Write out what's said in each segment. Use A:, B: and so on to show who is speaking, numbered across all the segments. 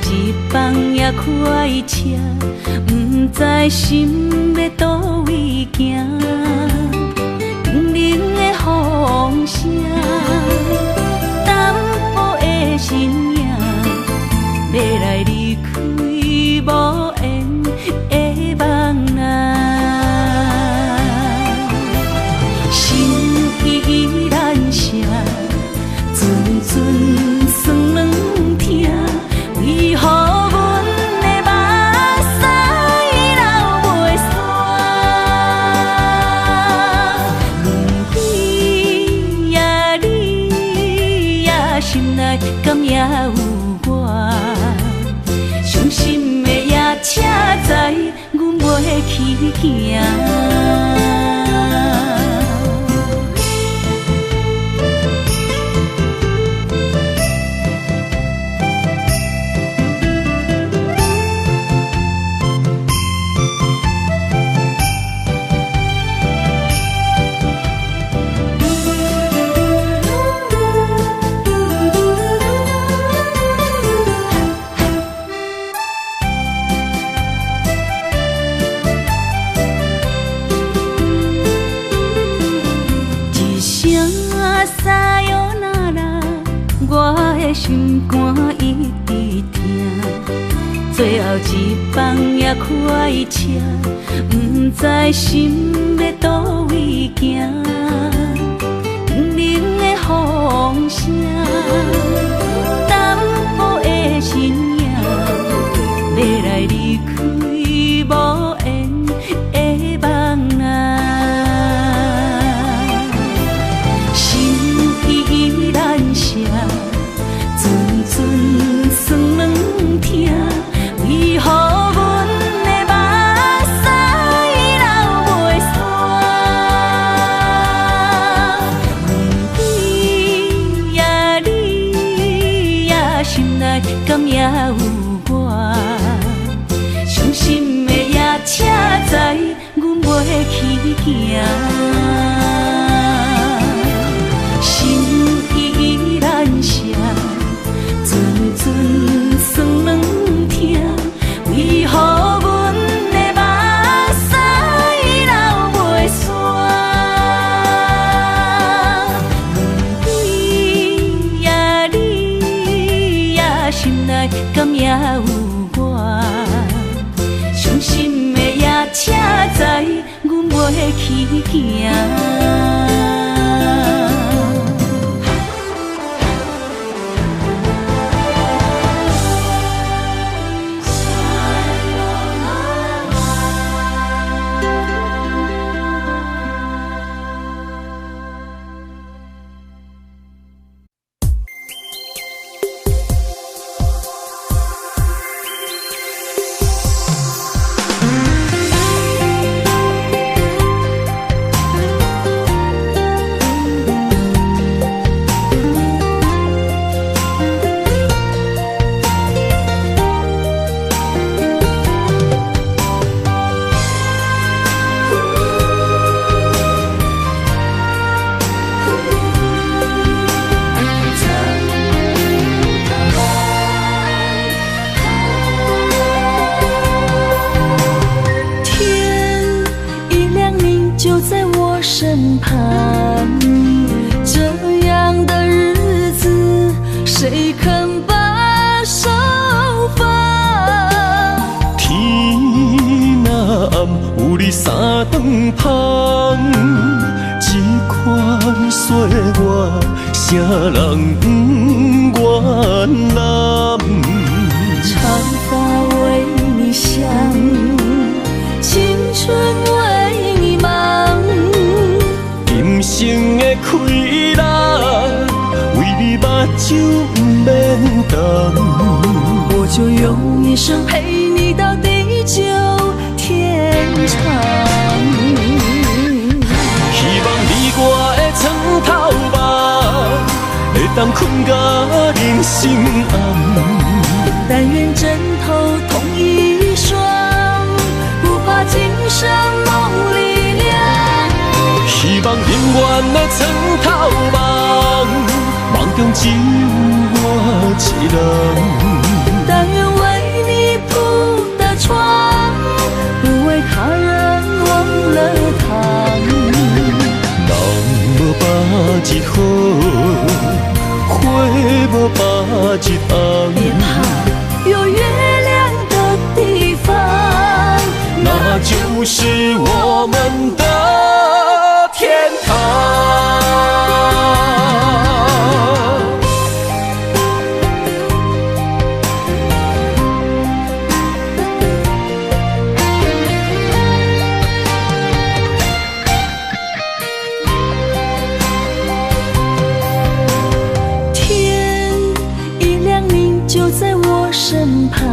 A: 一放也开车，不知心要倒位行。冷冷的风声，淡薄的身影，要来离开无缘的梦啊。心依然舍，阵阵酸软痛。为何阮的目屎流袂煞？轮回呀，你呀，心内敢也有我？伤心的夜车载，阮袂去行。心肝一直疼，最后一放也开车，不知心要倒位行。冷冷的风声，淡薄的身影，要来离开无缘的梦啊。心依然舍。阵阵酸软痛，为何阮的目屎流袂煞？轮回呀，你呀，心内敢也有我？伤心的夜车载，阮袂去行。心依然舍。阵阵酸软痛，为何阮的目屎流袂煞？轮回呀，你呀，心内敢也有我？伤心的夜车载，阮袂去行。身旁，这样的日子，谁肯把手放？
B: 天若暗，有你三顿芳，这款岁月，啥人不愿揽？
A: 长发为你香，青春为你忙。
B: 人生的快乐，为你目睭不免干。
A: 我就用一生陪你到地久天长。
B: 希望你我的床头梦，会当困到人生暗。
A: 但愿枕头同一双，不怕今生梦里凉。
B: 希望永远的床头梦，梦中只有我一人。
A: 但愿
B: 就是我们的天堂。
A: 天一亮，你就在我身旁，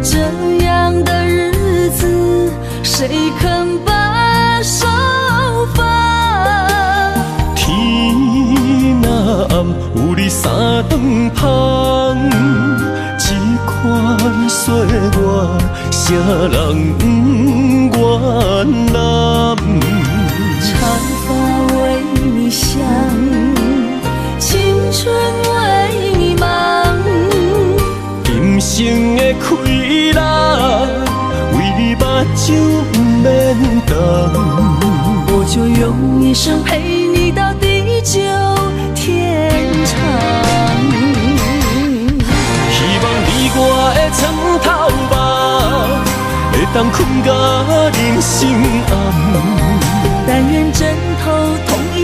A: 这样的日子谁肯把手放？
B: 天若暗，有你三顿香，这款岁月，谁人不愿揽？
A: 长发为你香，青春为你忙，
B: 今生的快乐，为你目睭不免动。
A: 我就用一生陪你到地久天长。
B: 希望你我的床头梦，会当困到人生暗。
A: 但愿枕头同一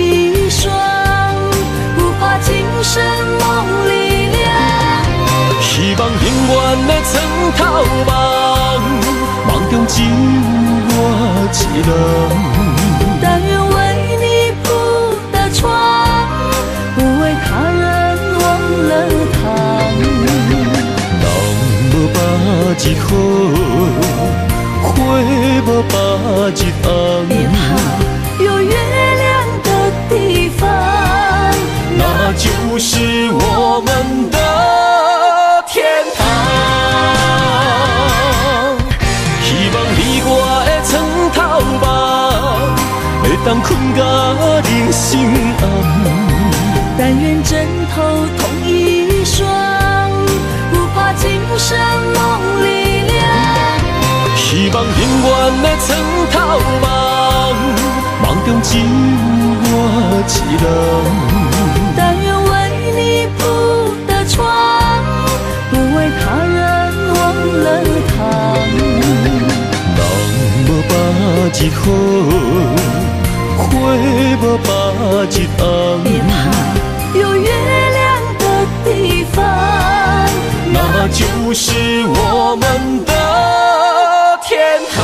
A: 双，不怕今生梦里凉。
B: 希望永远的床头梦，梦中只有我一人。
A: 但愿为你铺的床，不为他人忘了躺。
B: 人无把日好，花无把日红。
A: 别怕，有月亮的地方，
B: 那就是我们的天堂。希望你我的床头梦，会当困到人生暗。
A: 但愿枕头同一双，不怕今生梦里凉。
B: 希望永远的床头梦，梦中只有我一人。
A: 但愿为你铺的床，不为他人忘了躺。
B: 人无把日好，花无把日红。
A: 别怕，有月亮的地方，
B: 那就是我们的天堂。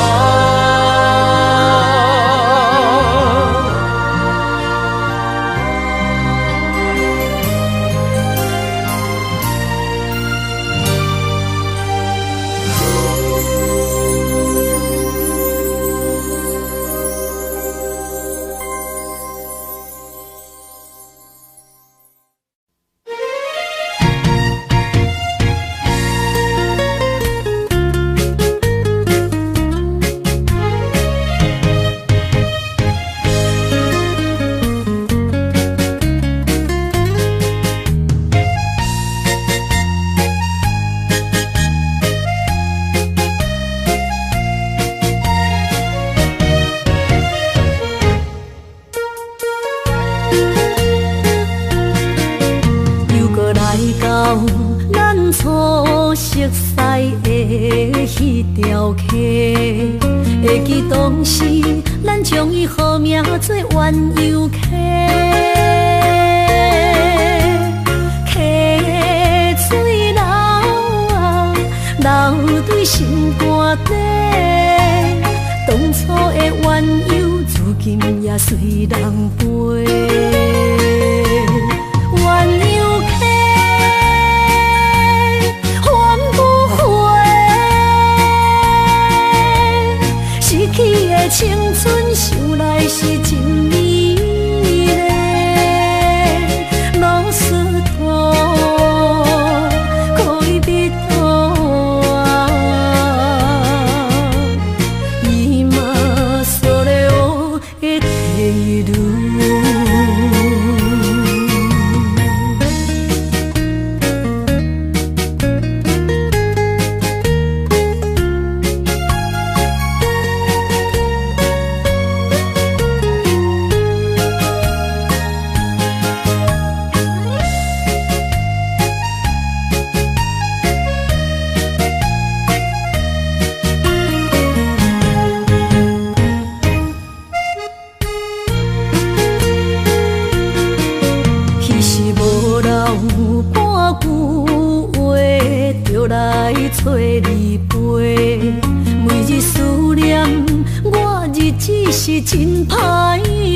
A: 咱初熟悉的迄条溪，会记当时咱将伊号名做鸳鸯溪。溪水流啊，流对心肝底。当初的鸳鸯，如今也随人飞。鸳鸯溪。逝去的青春，想来是真美丽。老师徒，可以彼途啊，伊嘛所了的地路。来找你陪，每日思念，我日子是真歹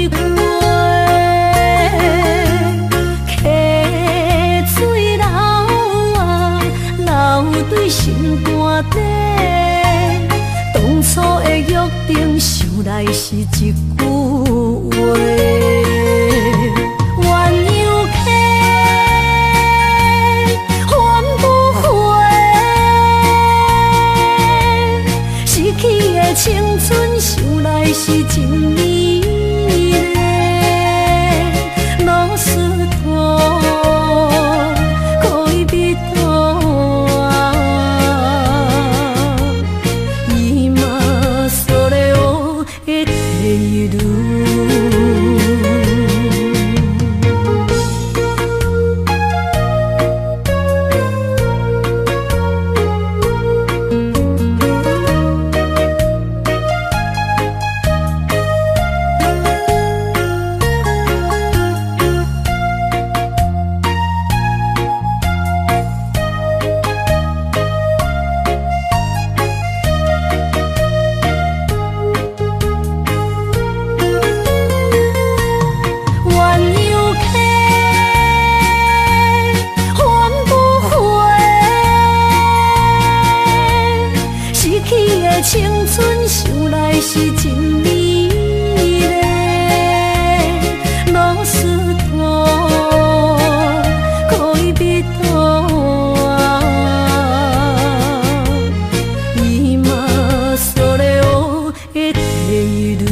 A: 过。溪水流啊，流对心肝底，当初的约定想来是一句话。青春想来是真美丽，老师徒恋人啊，今それを得ている。青春想来是真美丽，老师徒恋人啊，今それを得ている。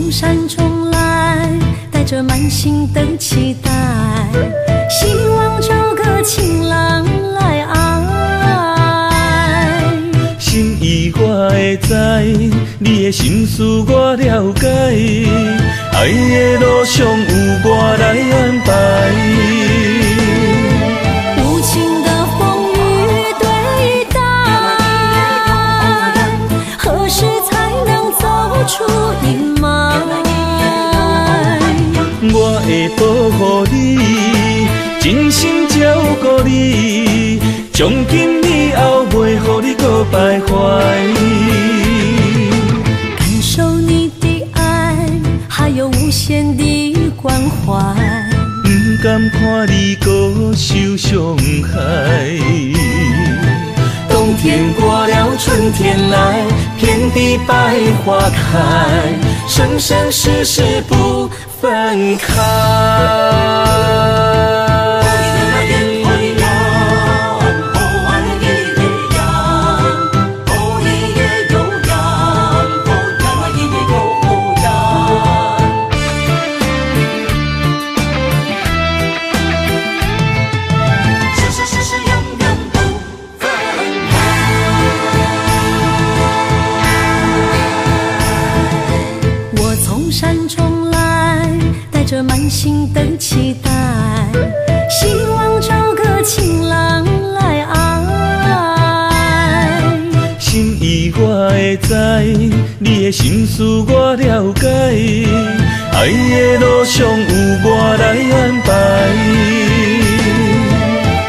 A: 山中来，带着满心的期待，希望找个情郎来爱。
B: 心意我会知，你的心思我了解，爱的路上有我来安排。
A: 无情的风雨对待，何时才能走出阴霾？
B: 我会保护你，真心照顾你，从今以后袂予你搁徘徊。
A: 感受你的爱，还有无限的关怀，
B: 不敢看你搁受伤害。冬天过了，春天来，遍地百花开，生生世世不分开。
A: 山中来，带着满心的期待，希望找个情郎来爱。
B: 心意我会知，你的心思我了解，爱的路上有我来安排。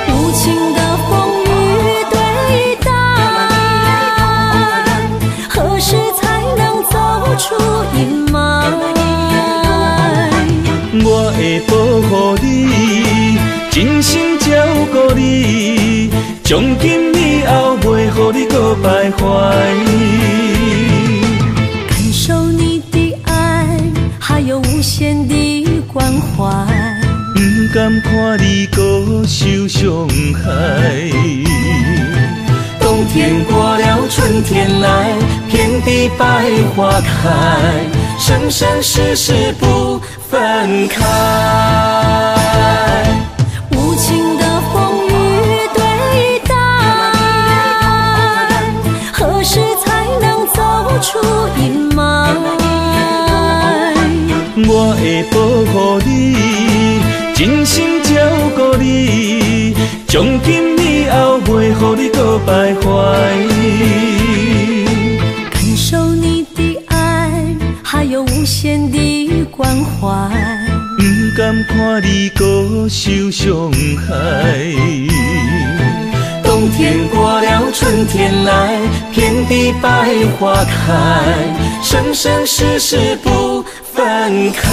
A: 无情的风雨对待，何时才能走出阴霾？
B: 会保护你，真心照顾你，从今以后袂予你搁徘徊。
A: 感受你的爱，还有无限的关怀。
B: 不甘看你搁受伤害。冬天过了，春天来，遍地百花开，生生世世不分开。
A: 无情的风雨对待，何时才能走出阴霾？
B: 我会保护你，真心照顾你，从今以后袂予你搁徘徊。
A: 感受你的爱，还有无限的关怀。
B: 不甘看你搁受伤害。冬天过了，春天来，遍地百花开，生生世世不分开。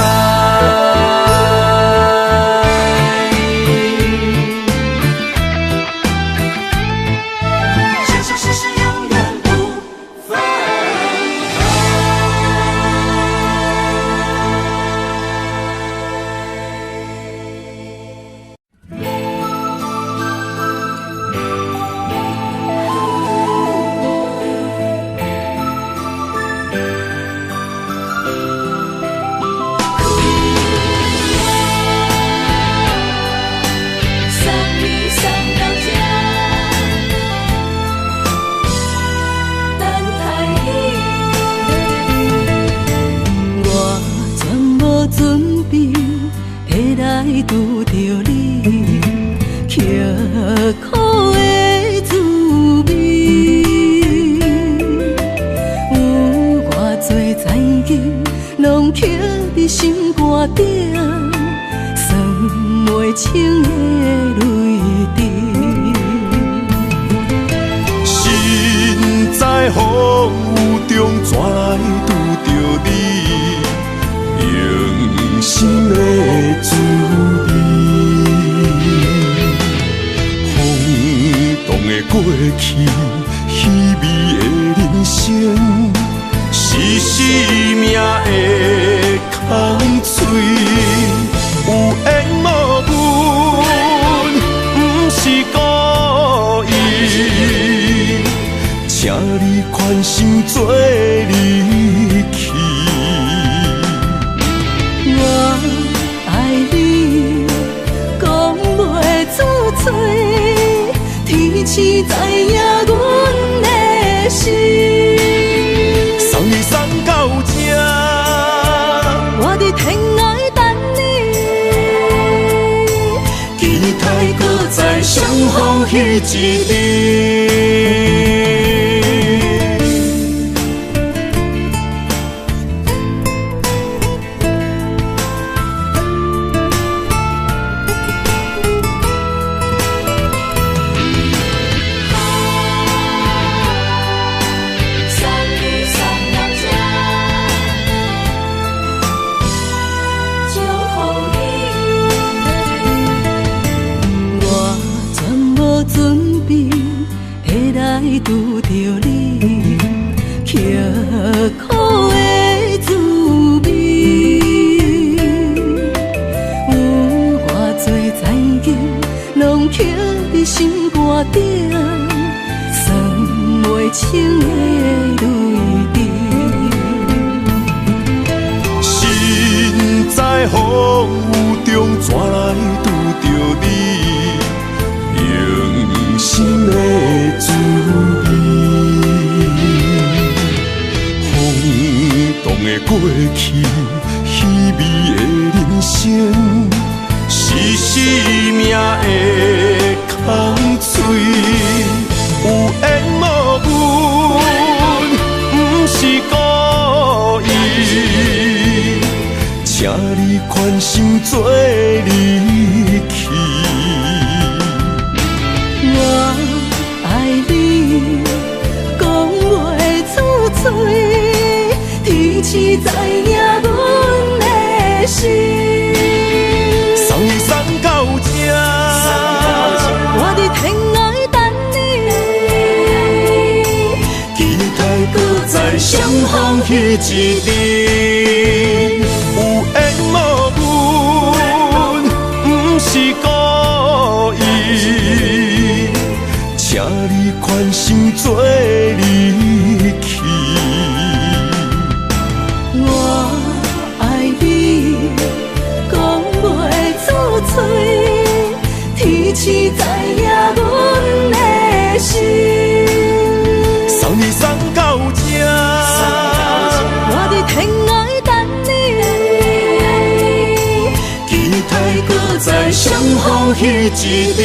A: 拄着你刻苦的滋味，有偌多灾难，拢刻伫心肝顶，算袂清的泪滴。
B: 心在风雨中，怎来拄着你？用心的滋味，轰动的过去，稀微的人生，是生命的空嘴，有缘无分，不是故意，请你宽心做离去。
A: 我爱你，讲袂出嘴，天赐知影阮的心。
B: 送你送到这，
A: 我伫天涯等你，
B: 期待搁再相逢彼一日。
A: 拄着你刻苦的滋味，有偌多灾难，拢刻伫心肝顶，算袂清的泪滴。
B: 心在风雨中，怎来拄着你？用心的滋味，轰动的过去，稀微的人生，是生命的空嘴，有缘无分，不是故意，请你宽心做离去。
A: 我爱你，讲袂出嘴，天赐知影阮的心。
B: 风彼一日，有缘无分，不是故意，请你宽心做离去。
A: 我爱你，讲袂出嘴，天赐知影阮的心。
B: 送你送到这，
A: 我伫天涯等你，
B: 期待搁再相逢彼一日。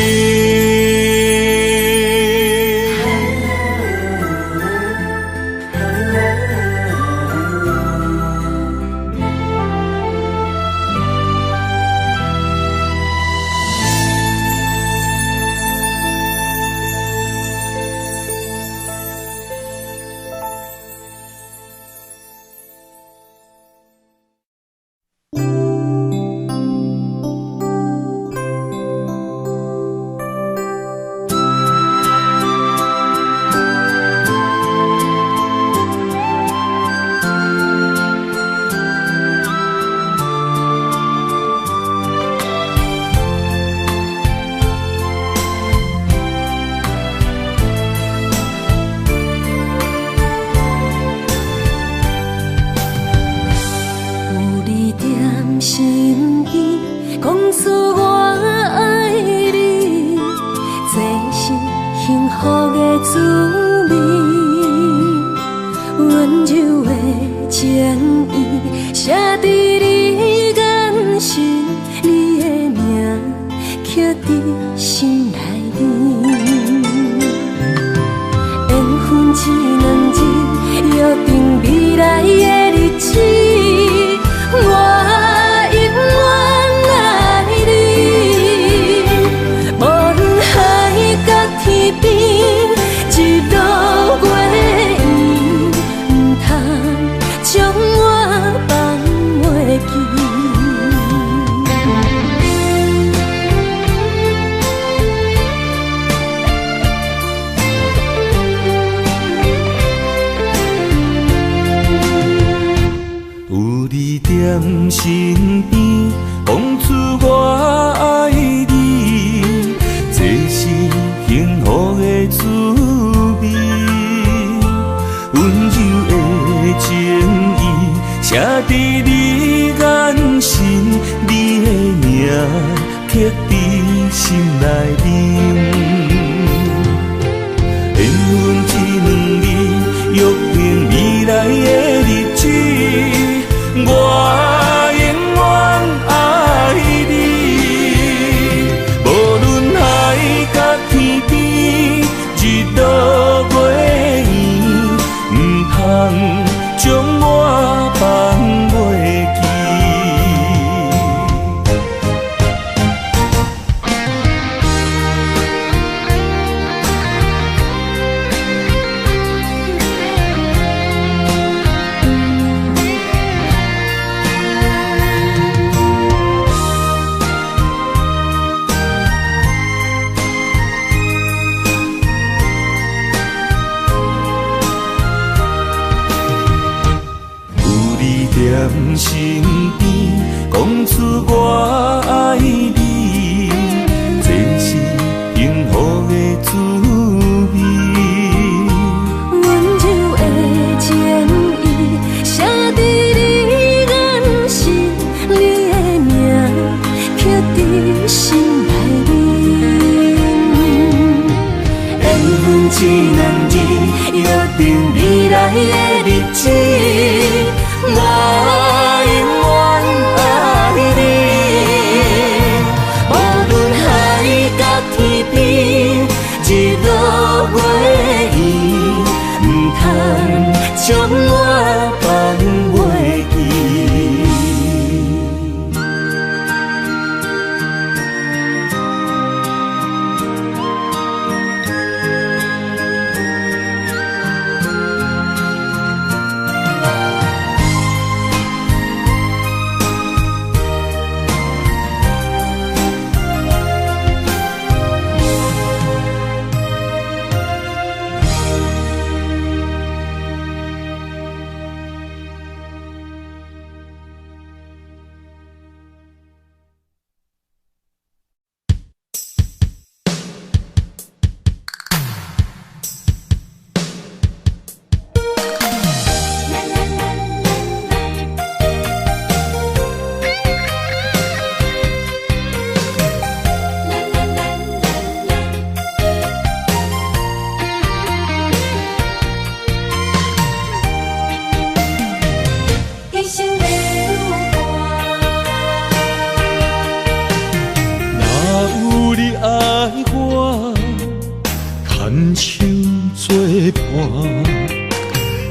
B: 身边，讲出我爱你，这是幸福的滋味。
A: 温柔的情意，写在你眼心，你的名刻在心内面。缘分一两字，约定未来的日子。我永远爱你，无论海角天边，日落月圆，不通将我放袂记。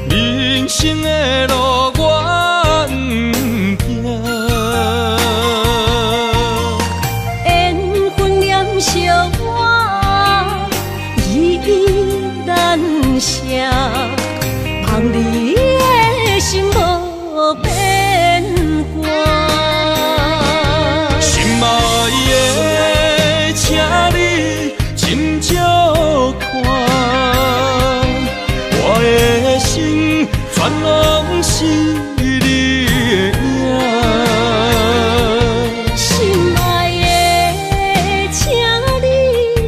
B: 人生的路我不行，
A: 缘分染烧我依依难舍，望你的心无变卦。
B: 心爱的，请你斟酌看，我的心全拢是你的影。
A: 心爱的，请你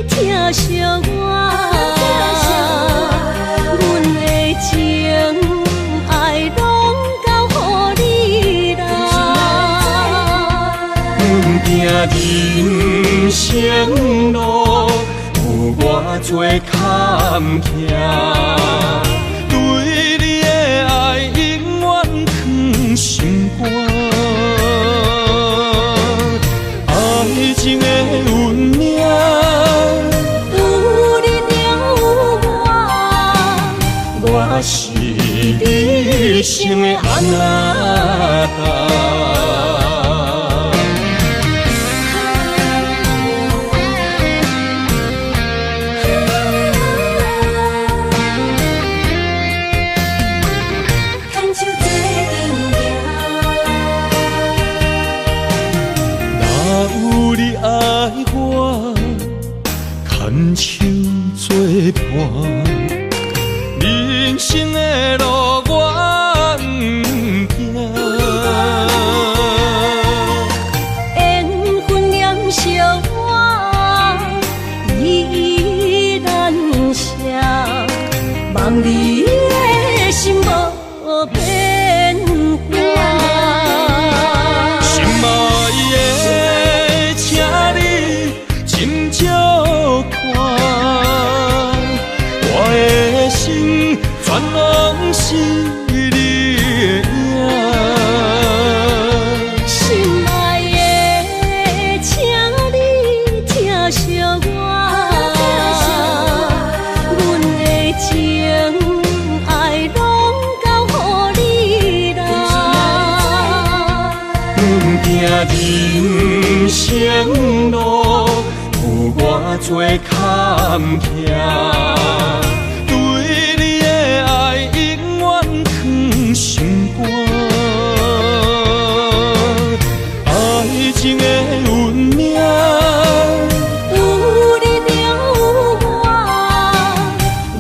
A: 疼惜我，阮的情爱拢交予你啦。
B: 行人生路有偌多坎坷，对你的爱永远藏心肝。爱情的运命，
A: 有你才有我，
B: 我是你生的安那达。有你爱我，牵手作伴，人生的路我不行。
A: 缘分染烧我依依难舍，望你的心无变卦。
B: 心爱的，请你斟酌看，我的心全拢是你的影。
A: 心爱的，请你疼惜我，阮的情爱拢交予你啦。
B: 人生路有偌多坎坷，对你的爱永远藏心肝。爱情的运命，
A: 有你才有我，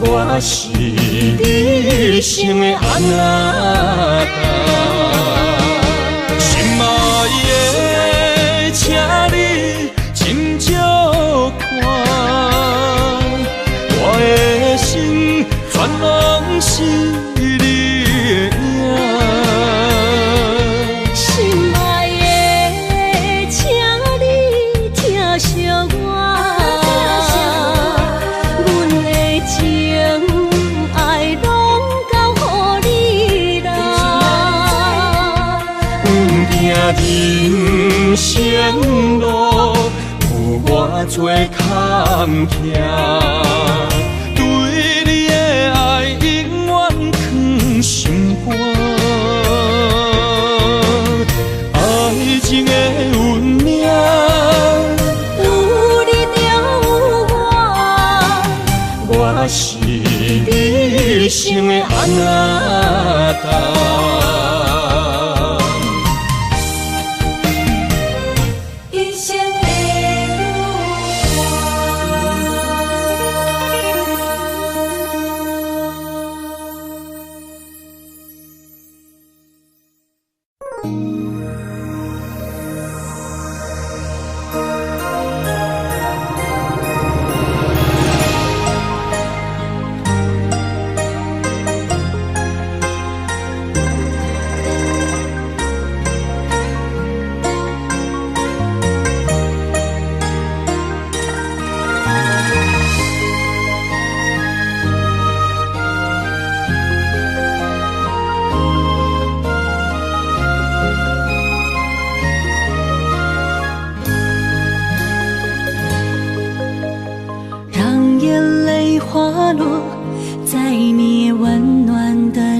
B: 我是你生的安那达。心爱的，请你斟酌看，我的心全拢是你的影。
A: 心爱的，请你疼惜我，阮的情爱拢交予你啦。
B: 人生路有偌多坎坷，对你的爱永远藏心肝。爱情的运命，
A: 有你才有我，
B: 我是你生的安那达。
A: 一生的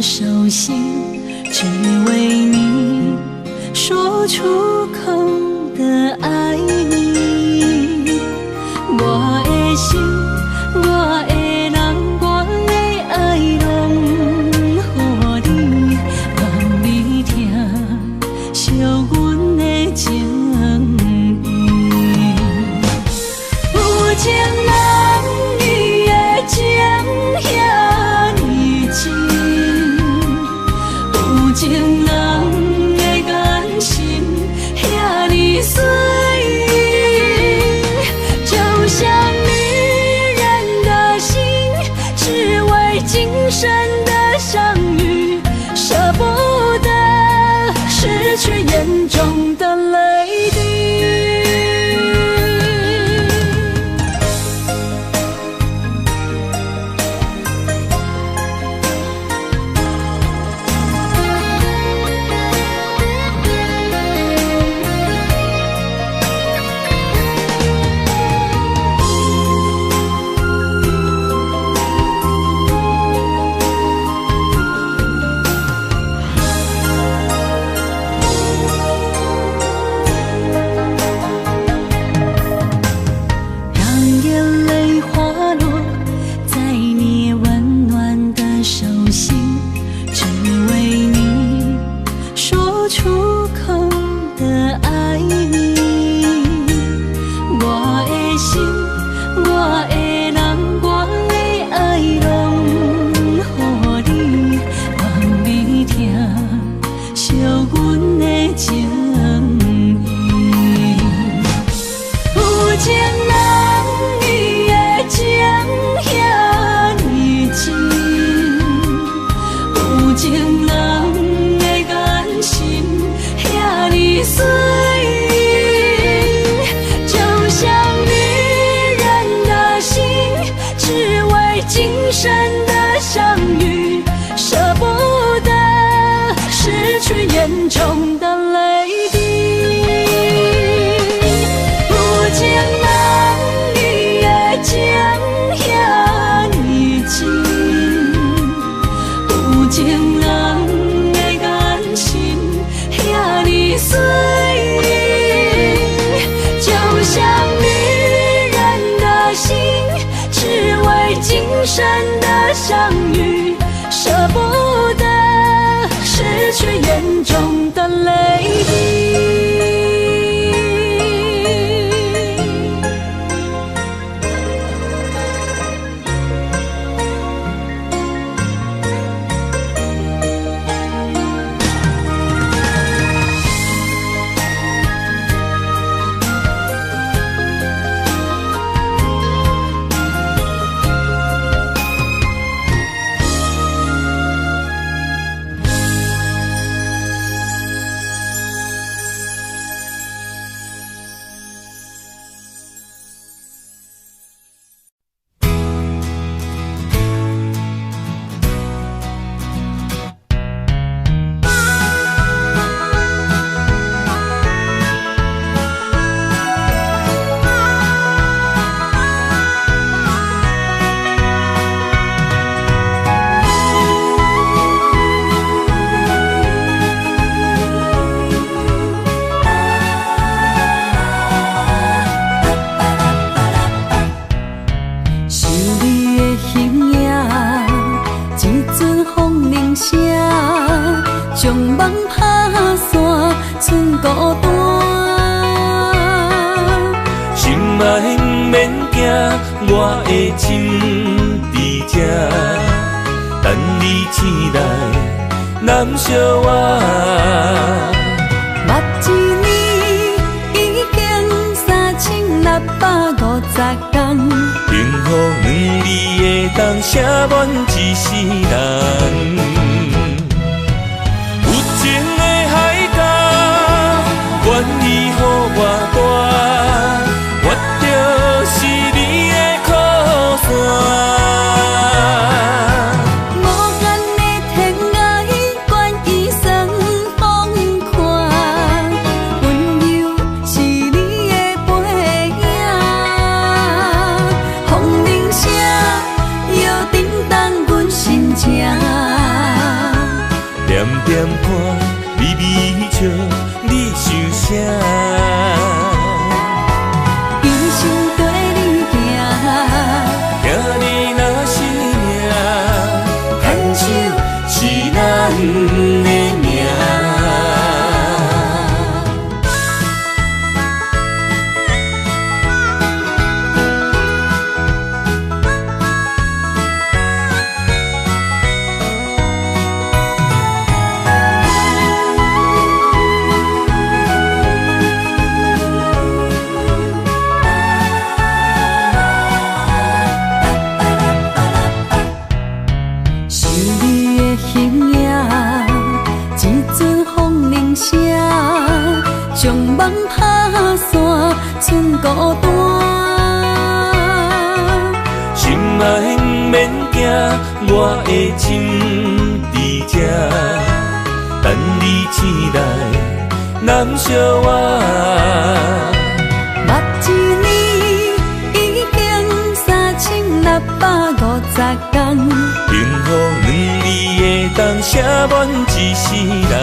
A: 的手心，只为你说出口的爱你。我的心，我的人，我的爱拢予你，望你听惜阮的情意。有情人伊的情遐尼真，有情人的眼神遐尼水，就像女人的心，只为今生的相遇，舍不得失去眼中的泪滴。眼中的泪滴，有情人伊的情遐尼真，有情人的眼神遐尼水，就像女人的心，只为今生的相遇，舍不得失去眼中的泪滴。
B: 我的心伫这，等你醒来，难相我。
A: 目一年已经3650天，
B: 幸福两字的当写满一世人。有情的海角，愿意予我带，我就是你的靠山。笑，你想啥？
A: 人生跟你行，
B: 行你若是命，牵手是咱的命。将梦打散，剩孤单。心爱不免惊，我的心伫这，等你醒来，难相偎。
A: 目一年已经3650天，
B: 幸福两字会当写满一世人。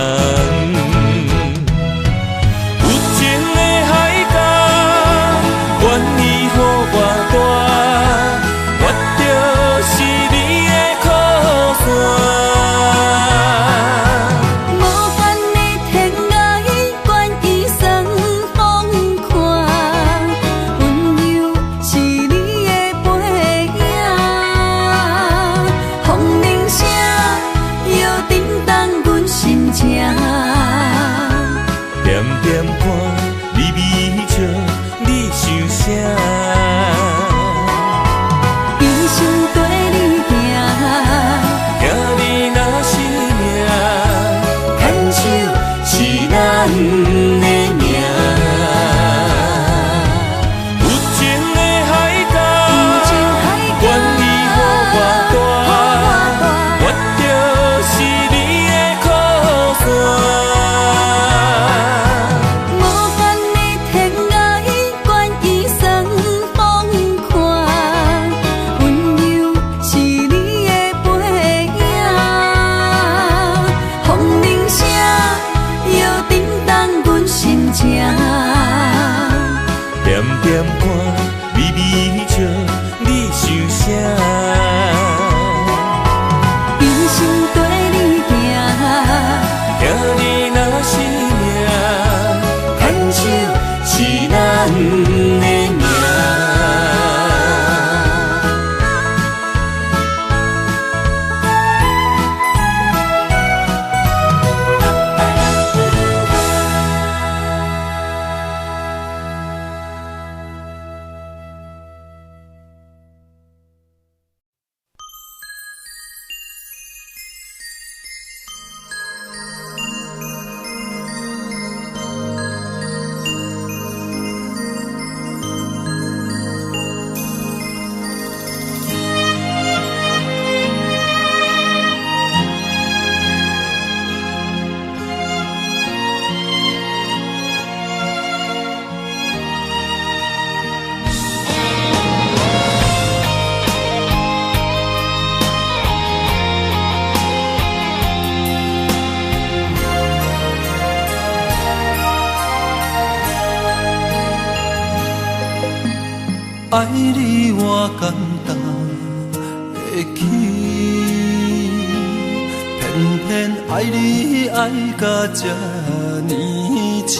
B: 爱你我简单会起，偏偏爱你爱到这呢痴。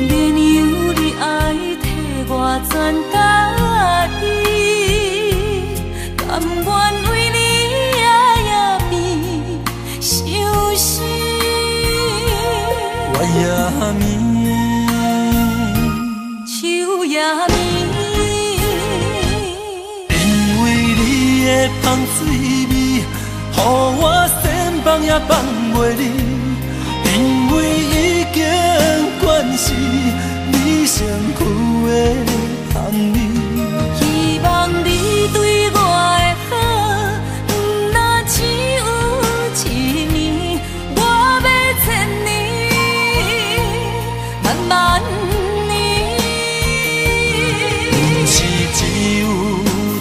A: 免由你爱替我全家己，甘愿为你夜眠伤心。
B: 我也眠。因为你的香水味，予我先放也放袂离。因为已经惯是你身躯的香味，
A: 希望你对我的好，不若只有一年，我要千年，慢慢。
B: 只有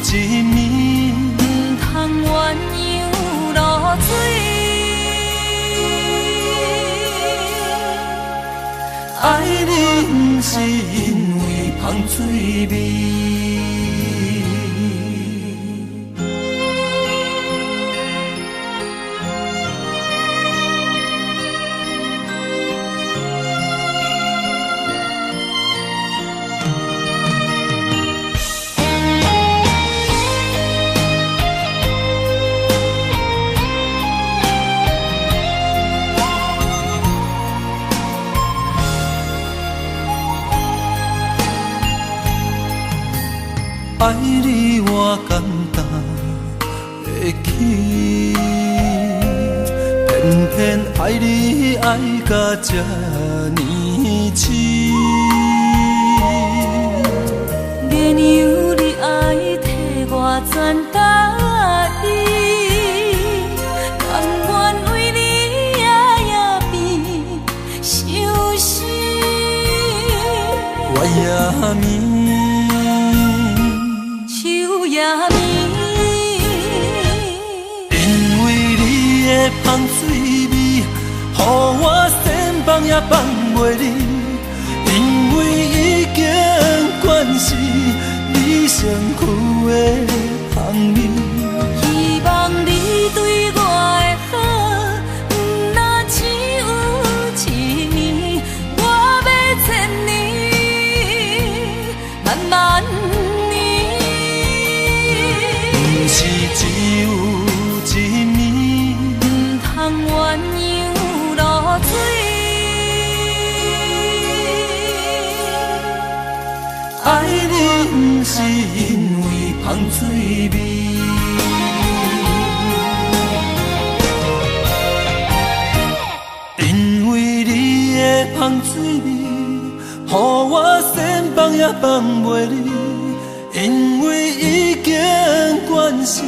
B: 一面，
A: 不通鸳鸯落水。
B: 香水味。爱你我简单会起，偏偏爱你爱到这呢痴。
A: 原由你爱替我全答应，甘愿为你夜夜变伤心。
B: 我也眠。因为你的香水味，予我先放也放袂离。因为已经惯是你身躯的香味。
A: 希望你对我的好，不那只有一年，我要千年，慢慢。
B: 是只有一暝，
A: 不通鸳鸯落水。
B: 爱你不是因为香水味，因为你的香水味，予我先放也放袂离。因为已经惯是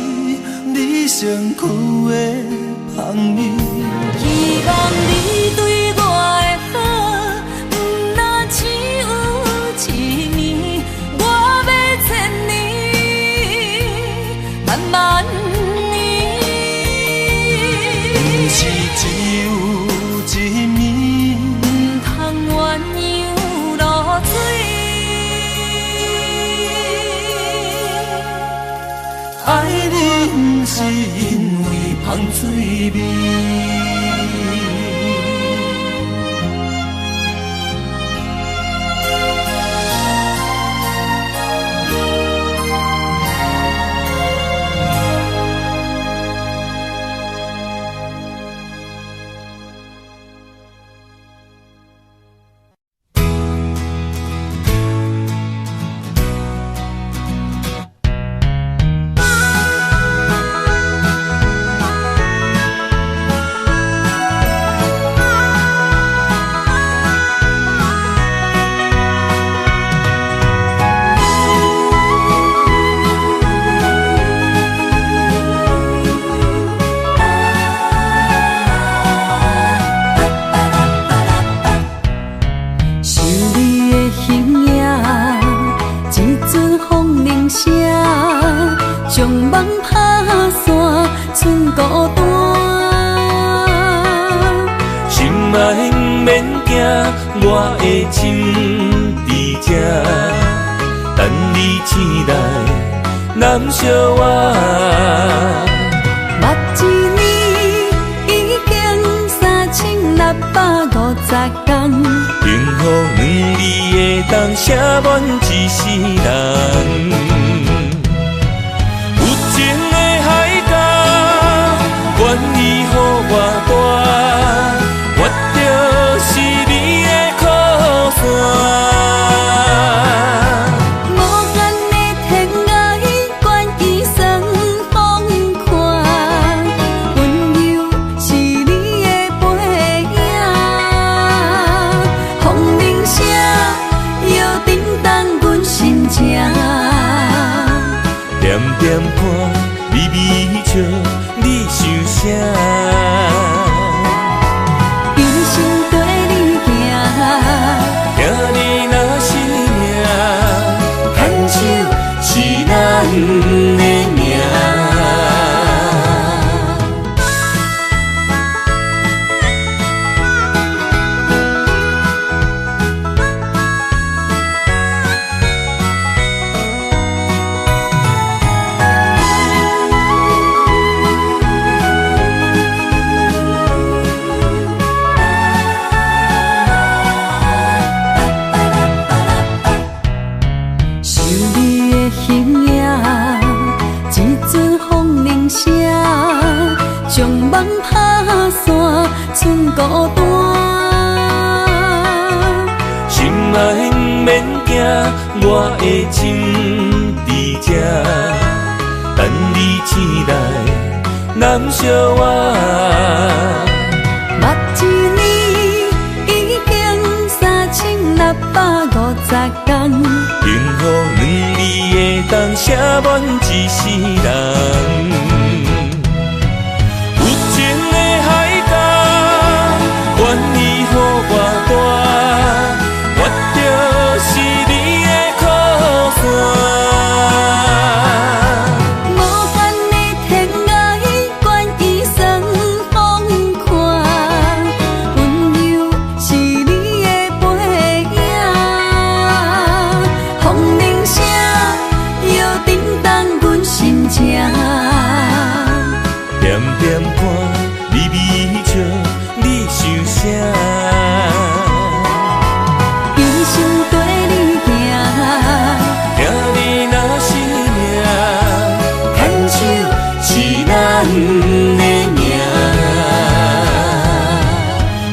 B: 你身躯的香味。
A: 希望你对我的好，不那只有一年，我要千年，慢慢年。
B: 不是只有一暝，
A: 不通鸳鸯落水。
B: 爱你不是因为香水味。
A: 将梦打散，剩孤单。
B: 心爱不免惊，我的心伫这，等你醒来，难相我。
A: 目一年已经3650天，
B: 幸福两字会当写满一世人。有情的海角，愿意予我跋，我就是你的靠山。点点看，微微笑，你想啥？
A: 真心跟你行，
B: 行你若是命，牵手是咱的命。我的心伫这，等你醒来，难相我。
A: 目一年已经3650天，
B: 幸福两字会当写满一世人。有情的海角，愿意予我大，我就是你的靠山。
A: 无限的天涯，愿意算风看，温柔是你的背影，风铃声摇叮当阮心情。
B: 点点看你微笑，你想啥？
A: 一生跟你行，
B: 听你若是命，牵手是咱的命。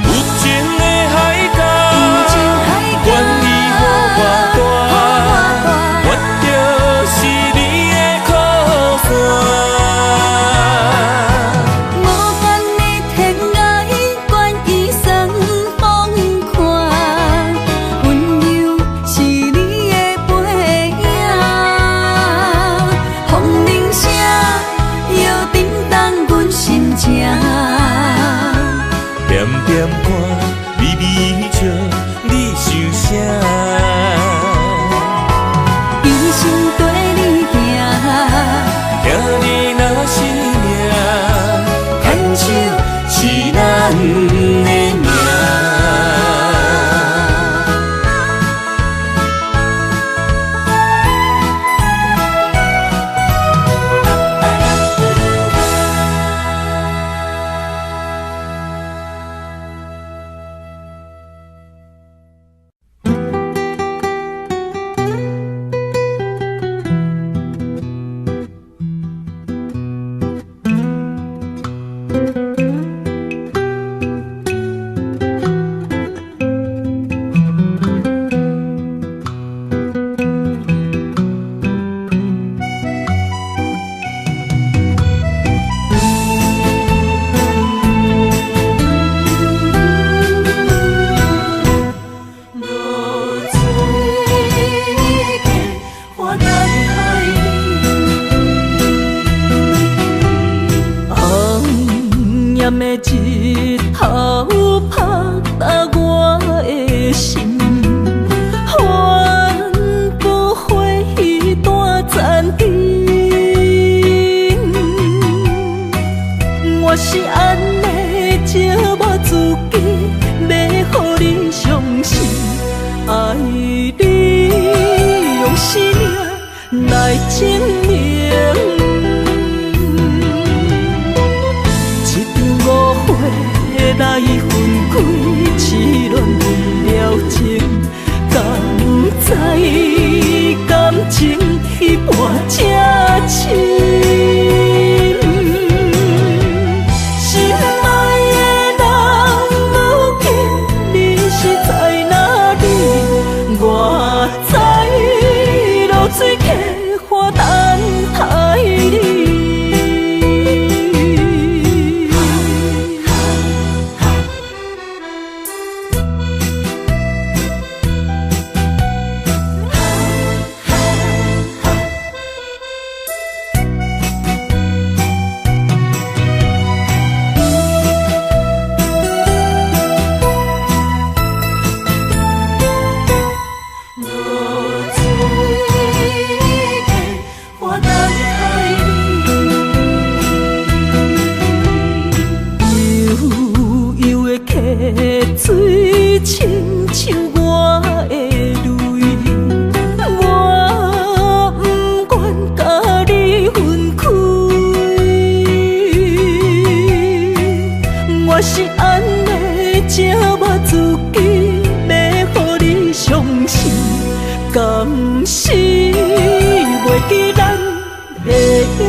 B: 有情的海角，愿意予我大，我就是你的靠山。
A: 无限的天涯，愿意算风看，温柔是你的背影，风铃声摇叮当阮心情。
B: 点点看你微笑，你想啥？
A: 一生跟你行，
B: 听你若是命，牵手是咱的命。
A: 炎的日头拍打我的心，帆布花雨大残灯。我是安尼借我自己，要予你相信，爱你用生命来证明。来分开，痴恋为了情，敢知感情彼半才深。心爱的人，如今你是在哪里？我在露水溪花等待你。水亲像我的泪，我不愿甲你分开。我是安尼借我自己，要予你相信，甘是袂记咱的约定。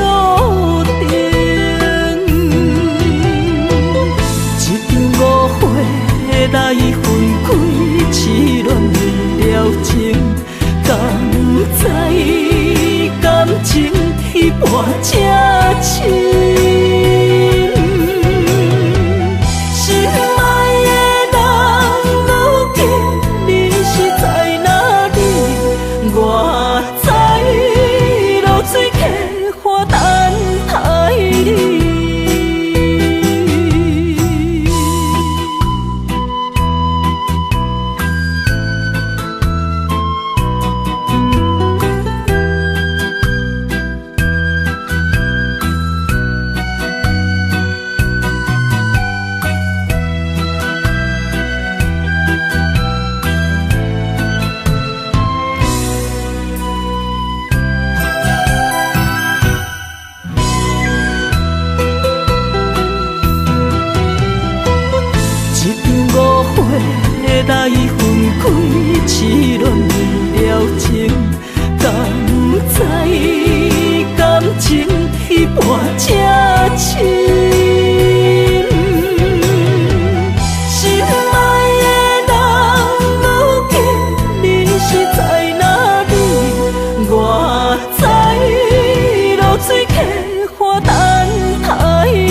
A: 来分开，痴恋为了情，敢知感情一半才深。心爱的人，如今你是在哪里？我知露水客花等待你。来分开，痴恋了情，敢知感情一半才深。心爱的人，如今你是在哪里？我知露水客花等待你。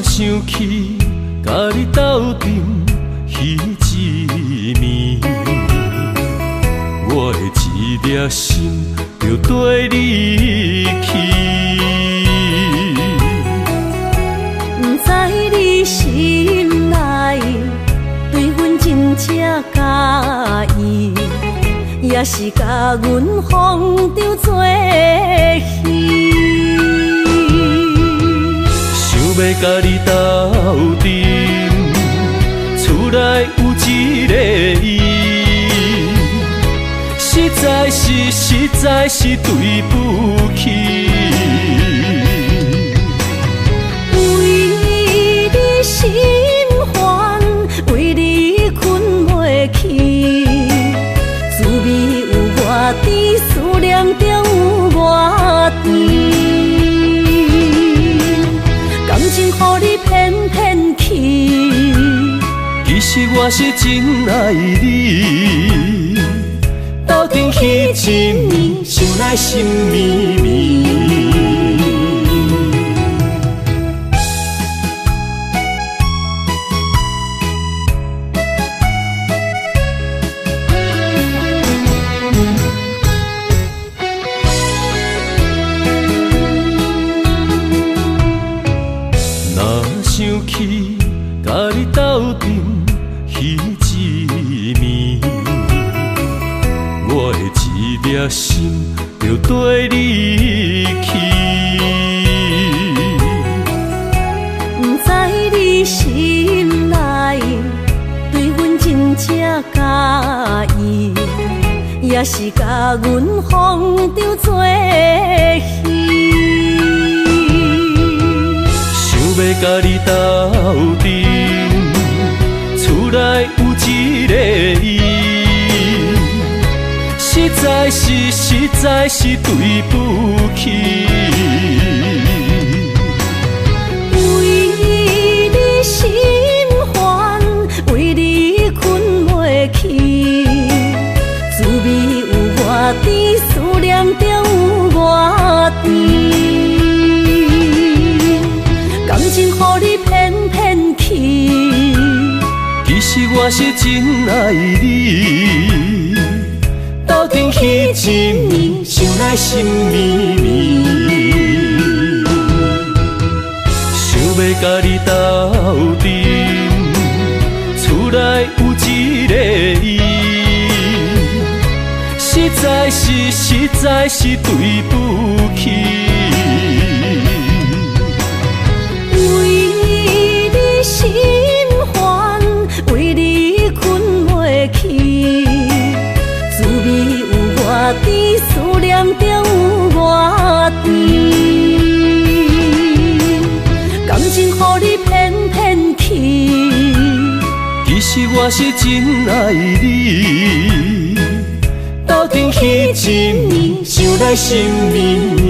A: 想起甲你斗阵彼一暝，我的一粒心就跟你去。不知你心内对阮真正介意，也是甲阮放着做戏。
B: 要甲你斗阵，厝内有一个伊，实在是对不起。
A: 为你心烦，为你困袂去，滋味有偌甜，思念就有偌甜。感情予你骗骗去，
B: 其实我是真爱你。斗阵彼一暝，想来心绵绵。想起甲你斗阵彼一暝，我的一粒心就跟你去。
A: 不知你心内对阮真正介意，也是甲阮放着做戏。要甲你斗阵，厝内有一个伊，实在是对不起。为你心烦，为你困袂去，滋味有偌甜，思念就有偌甜。感情予你骗骗去，其实我是真爱你。斗阵彼一暝，想来心绵绵。
B: 要甲你斗阵，厝内有一个伊，实在是对不起。
A: 为你心烦，为你困袂去，滋味有偌甜，思念中有偌甜。感情予你骗骗去，
B: 其实我是真爱你，斗阵彼一暝，想来心绵绵。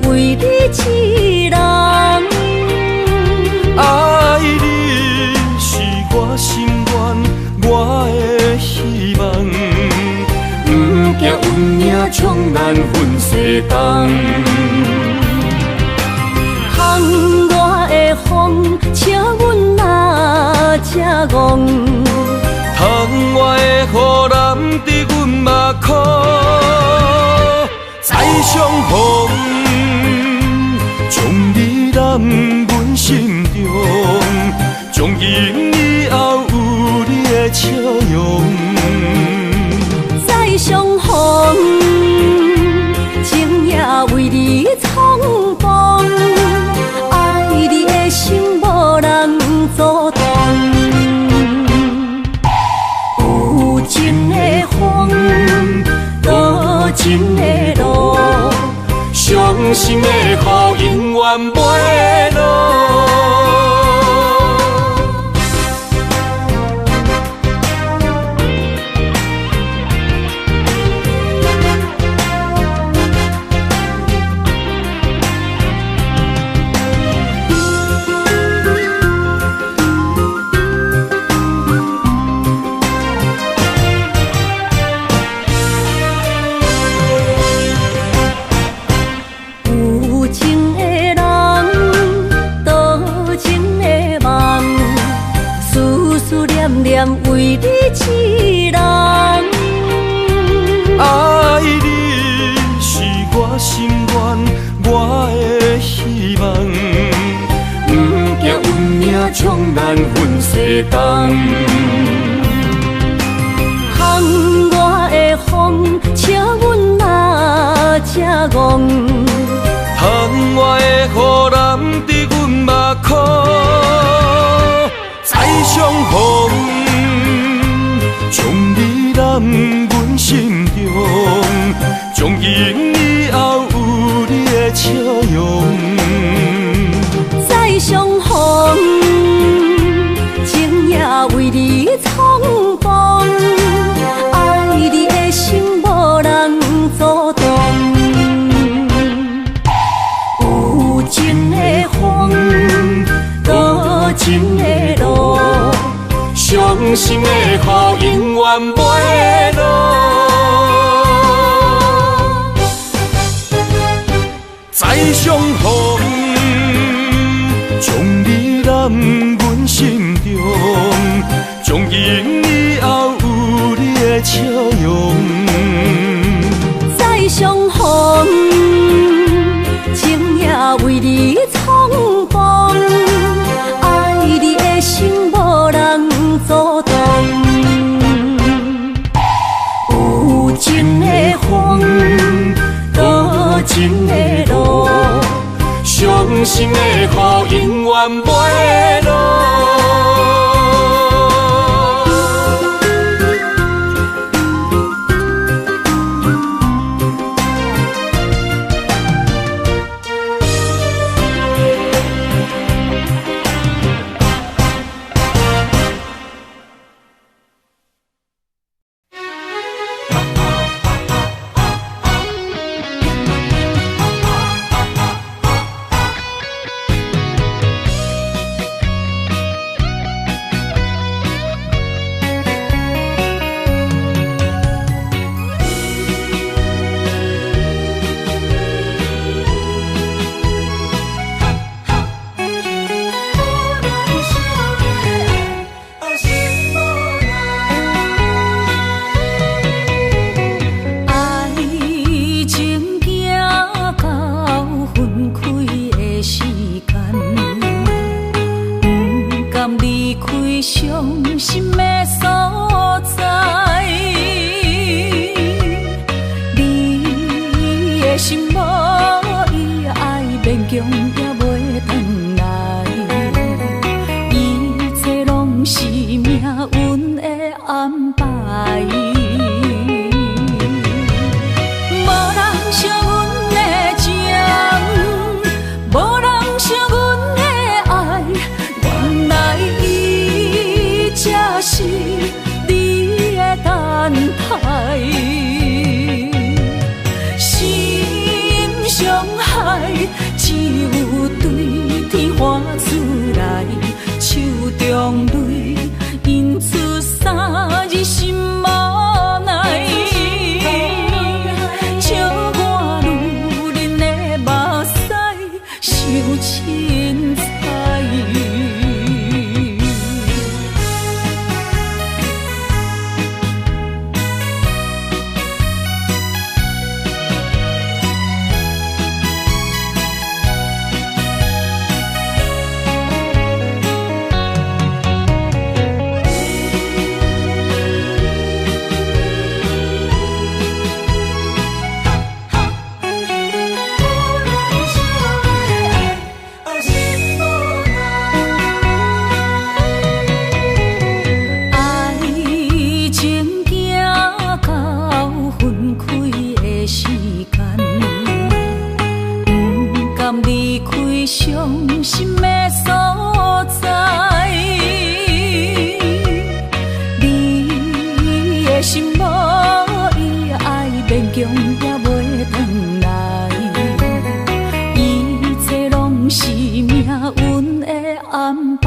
A: 为你痴人，
B: 爱你是我心愿，我的希望。不惊运命冲咱分世东，
A: 窗外的风笑阮哪只戆，
B: 窗外的雨淋伫阮目眶，再相逢。将你揽阮心中，从今以后有你的笑容。
A: 再相逢，情也为你冲动，爱你的心无人阻挡。有情的风，多情的路。伤心的雨永远袂落。为你痴人，
B: 爱你是我心愿，我的希望。不惊运命冲咱分世东，
A: 窗外的风笑阮哪只戆，
B: 窗外的雨淋伫阮目眶，再相逢。将你揽阮心中，从今以后有你的笑容。
A: 再相逢，情也为你冲动，爱你的心无人阻挡。有情的风，多情的路。伤心的雨永远袂落，
B: 再相逢，将你揽阮心中，从今以后有你的笑容。
A: 再相逢，情也为你冲动，爱你的心无人阻挡。有情的风，多情的路，伤心的雨永远袂落。的心无伊爱勉强也袂转来，一切拢是命运的安排。无人惜阮的情，无人惜阮的爱，原来伊才是你的等待。伤害只有对天花出来，手中泪因出三日心无奈，笑我女人的目屎受凊彩。伤心的所在，你的心无伊爱勉强也袂转来，一切拢是命运的安排。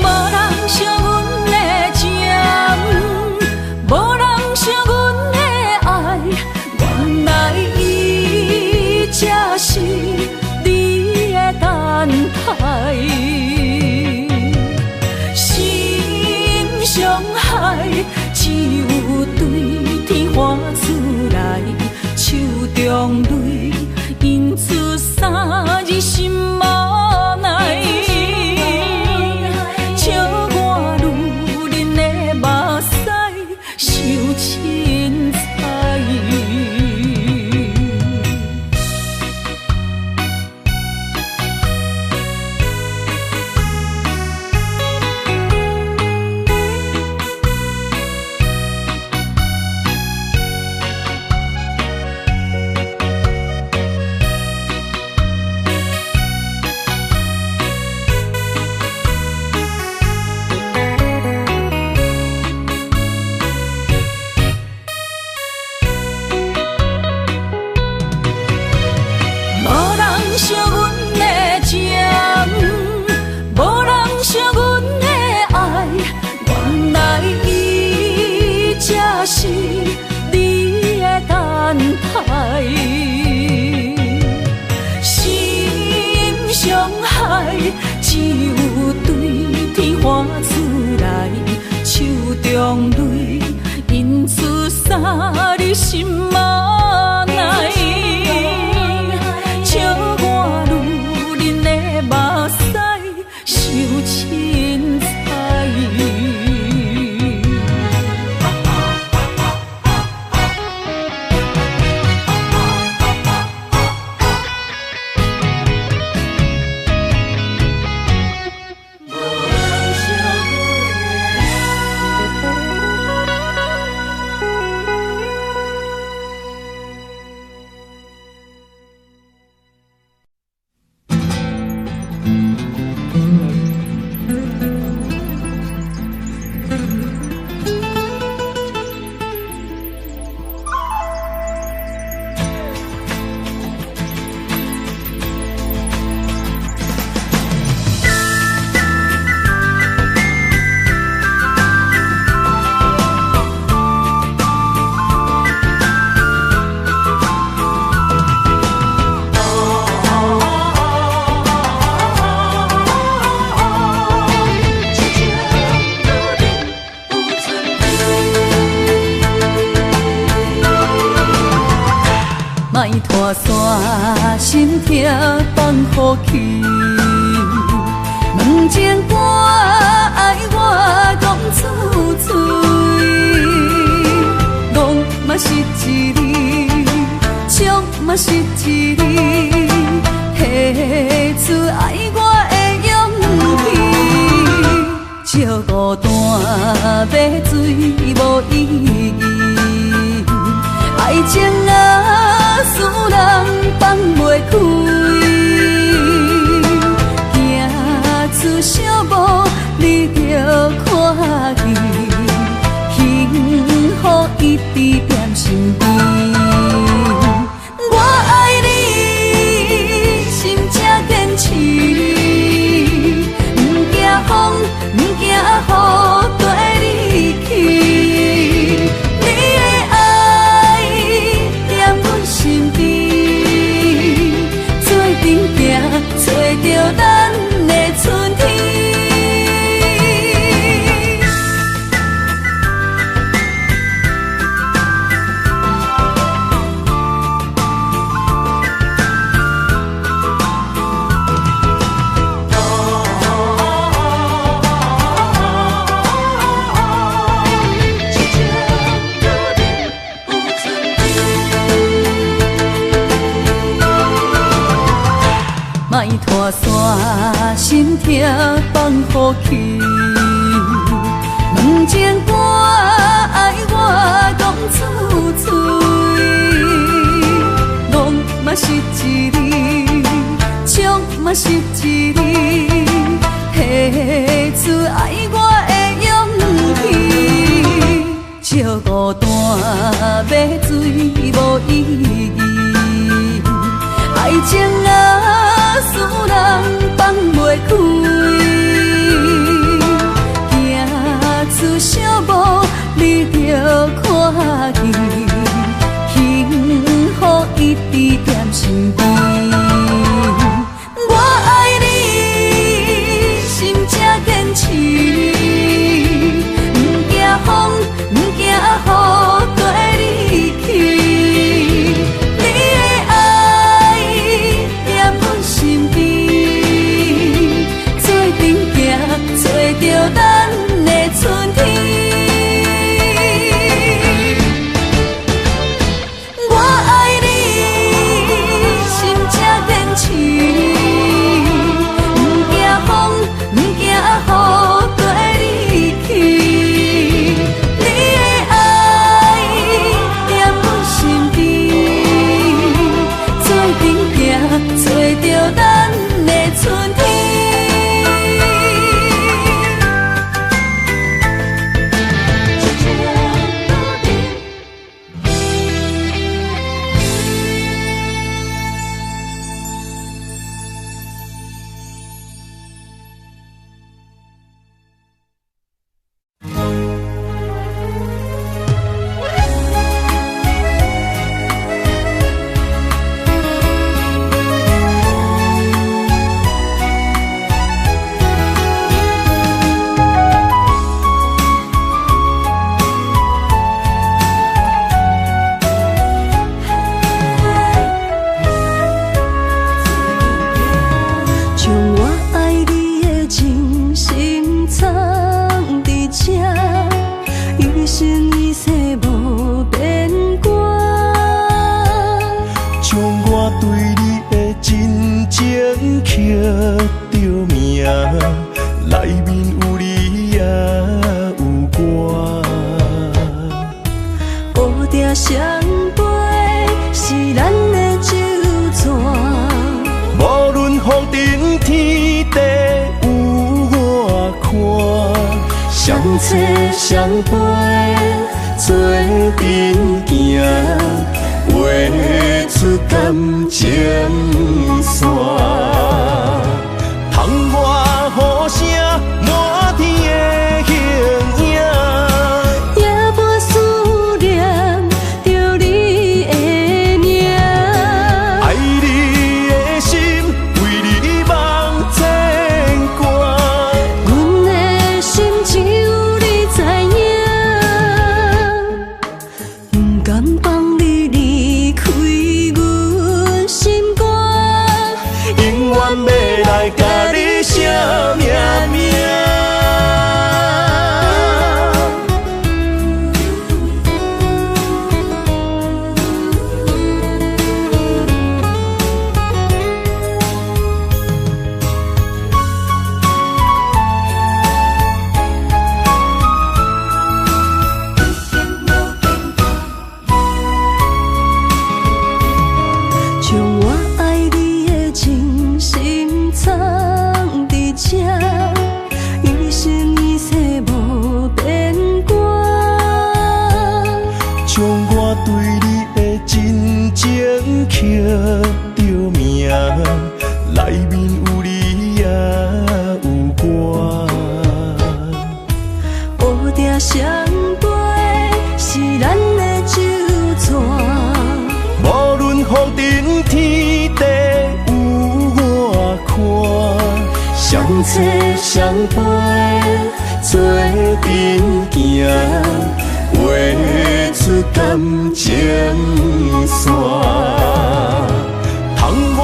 A: 无人惜阮的情，无人惜阮的爱，原来才是你的等待。心伤害只有对天花出来，手中泪因出三日心无奈，笑我女人的目屎受凊彩。惜阮的情，无人惜阮的爱，原来伊才是你的等待。心伤害只有对天花出来，手中泪因出三日心无奈。笑我女人的目屎受凊彩。莫拖山，心痛放乎去。问情歌爱我讲出嘴，拢嘛嘛是一字，提出爱我的勇气。照孤单要水无意义，爱情啊，使人放袂开。行出小步，你着看见，幸福一直踮身边。我爱你，心才坚持，不惊风，不惊雨跟你去。你的爱踮阮身边，做阵行，找着咱的春天。莫拖山，心痛放予去。问情歌爱我讲出嘴，梦嘛是一字，唱嘛是一字，提出爱我的勇气。照孤单要水无意义，爱情啊，使人放袂开。行出小步，你着看见，幸福一直踮身边。我爱你，心才坚持，不惊风，不惊雨跟你去。你的爱踮阮身边，做阵行，找着咱的春天。我爱你，心才坚持，不惊风，不惊雨跟你去。你的爱踮阮身边，做阵行，找着咱的春天。相陪做阵行，画出感情线。窗外雨声满天的形影，
C: 夜半思念着你的名。
B: 爱你的心为你梦牵挂，
C: 阮的心只有你知影，不甘放你离开阮心肝，
B: 永远要来甲你写命名。将我对你的真情刻着名，内面有你也有我。
C: 乌蝶双飞是咱的酒泉，
B: 无论风尘天地有我看，相切相陪做阵行，画出感情线。窗外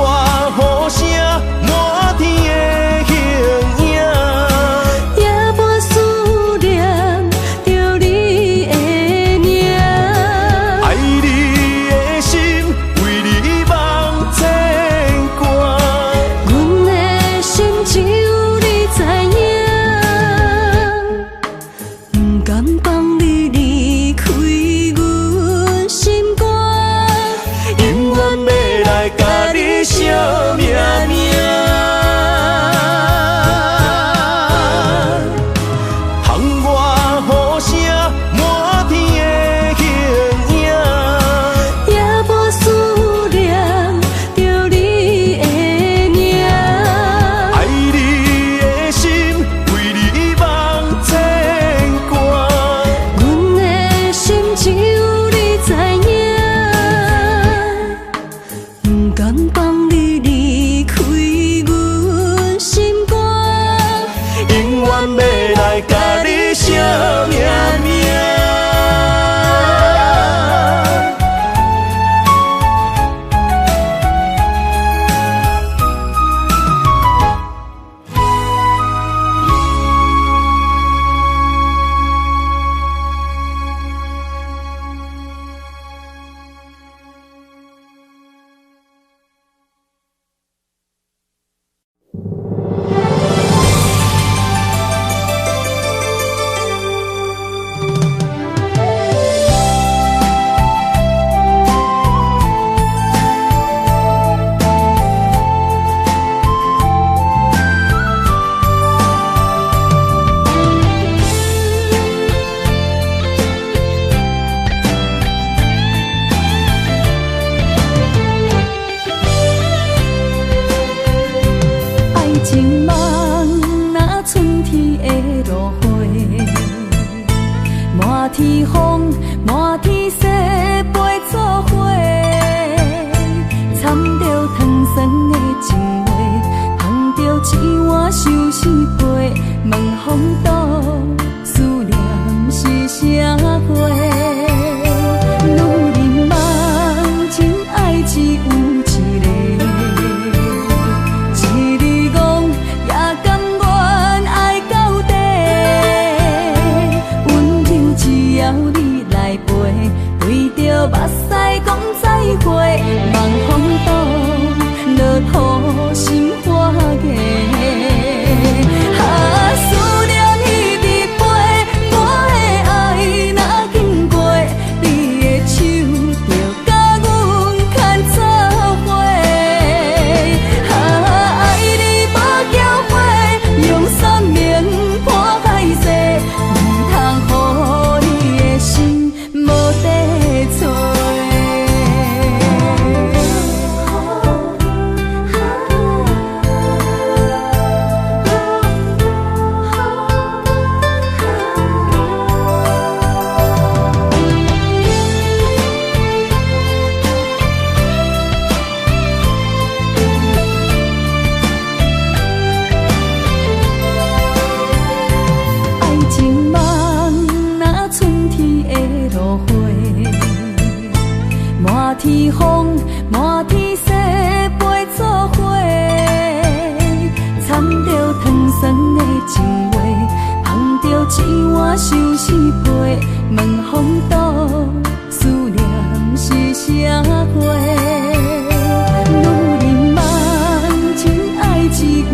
B: 雨声满天的形影，
C: 夜半思念着你的名。
B: 爱你的心为你梦牵挂，
C: 阮的心只有你知影，不甘放你离开阮心肝，
B: 永远要来甲你惜命命。窗外雨声满天的形影，
C: 夜半思念着你的名。
B: 爱你的心为你梦牵挂，
C: 阮的心只有你知影，不甘放你离开阮心肝，
B: 永远要来甲你惜命命。
C: 爱情梦若春天的落花，满天风，满天雪，陪做伙，掺着糖酸的情话，捧着一碗相思杯，问风度思念是啥货？女人梦情爱只有一个。目屎讲再会，望风度落雨心花芽。思念彼直飞，我的爱若经过，你的手就甲阮牵做伙。爱你无后悔，用生命破海誓，唔通予你的心无地找。爱情梦若春天的落花，满天风，满天雪，陪做伙，掺着糖酸的情话，捧着一碗相思杯，问风度思念是啥货？女人梦情爱只有一个。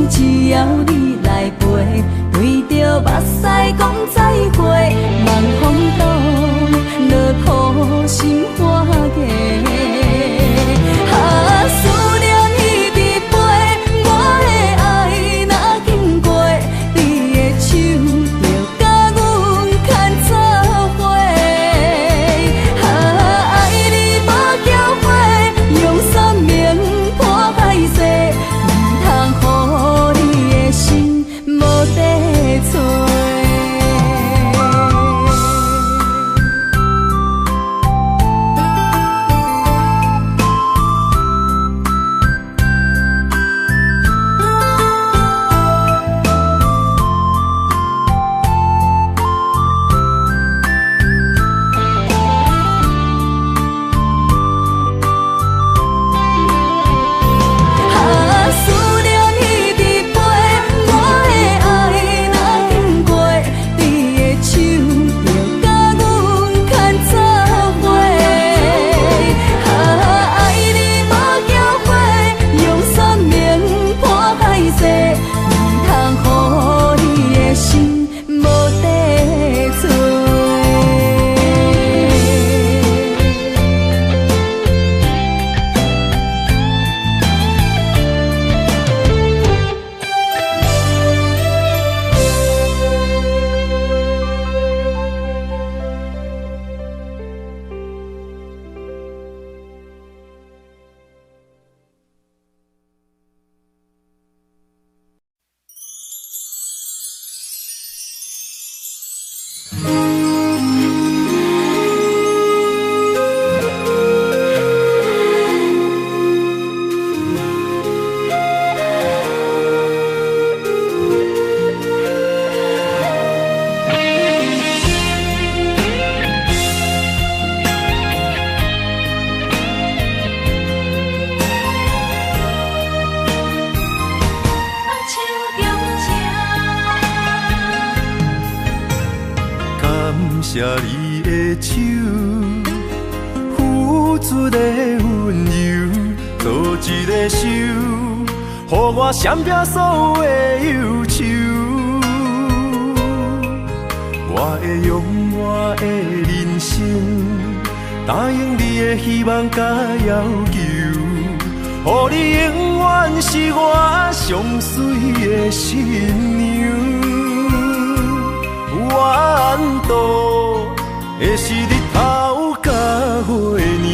C: 只要你来陪，
B: 谢你的手，付出的温柔，做一个手，予我闪避所有的忧愁。我会用我的人生，答应你的希望甲要求，予你永远是我上水的新娘。缘途会是日头甲月亮，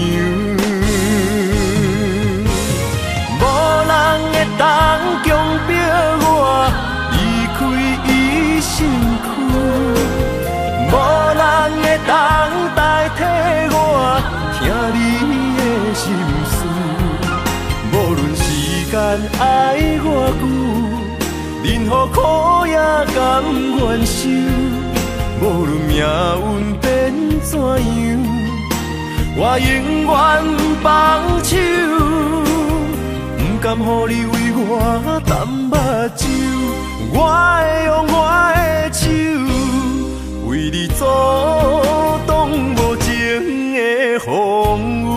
B: 无人会当强迫我离开伊身躯，无人会当代替我听你的心事。无论时间爱我久，任何苦也甘愿受。无论命运变怎样，我永远放手，不甘予你为我淡目睭。我会用我的手，为你阻挡无情的风雨。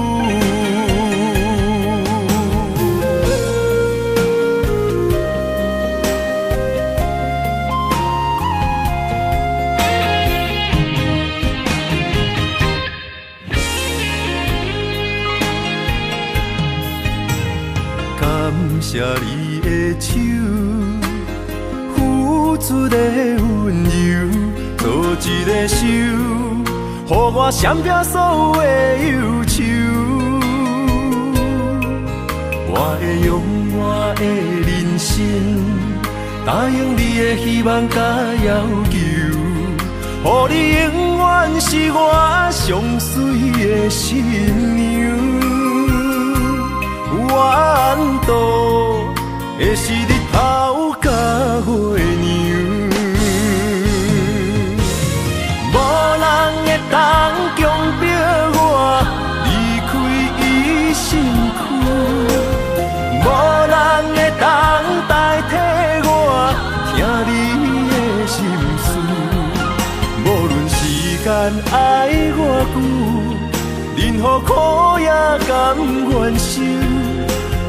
B: 感谢你的手，付出的温柔，做一个手，予我闪避所有的忧愁。我会用我的人生，答应你的希望甲要求，予你永远是我上水的新娘。缘途会是日头甲月亮，无人会当强迫我离开伊身躯，无人会当代替我听你的心事。无论时间爱我久，任何苦也甘愿受。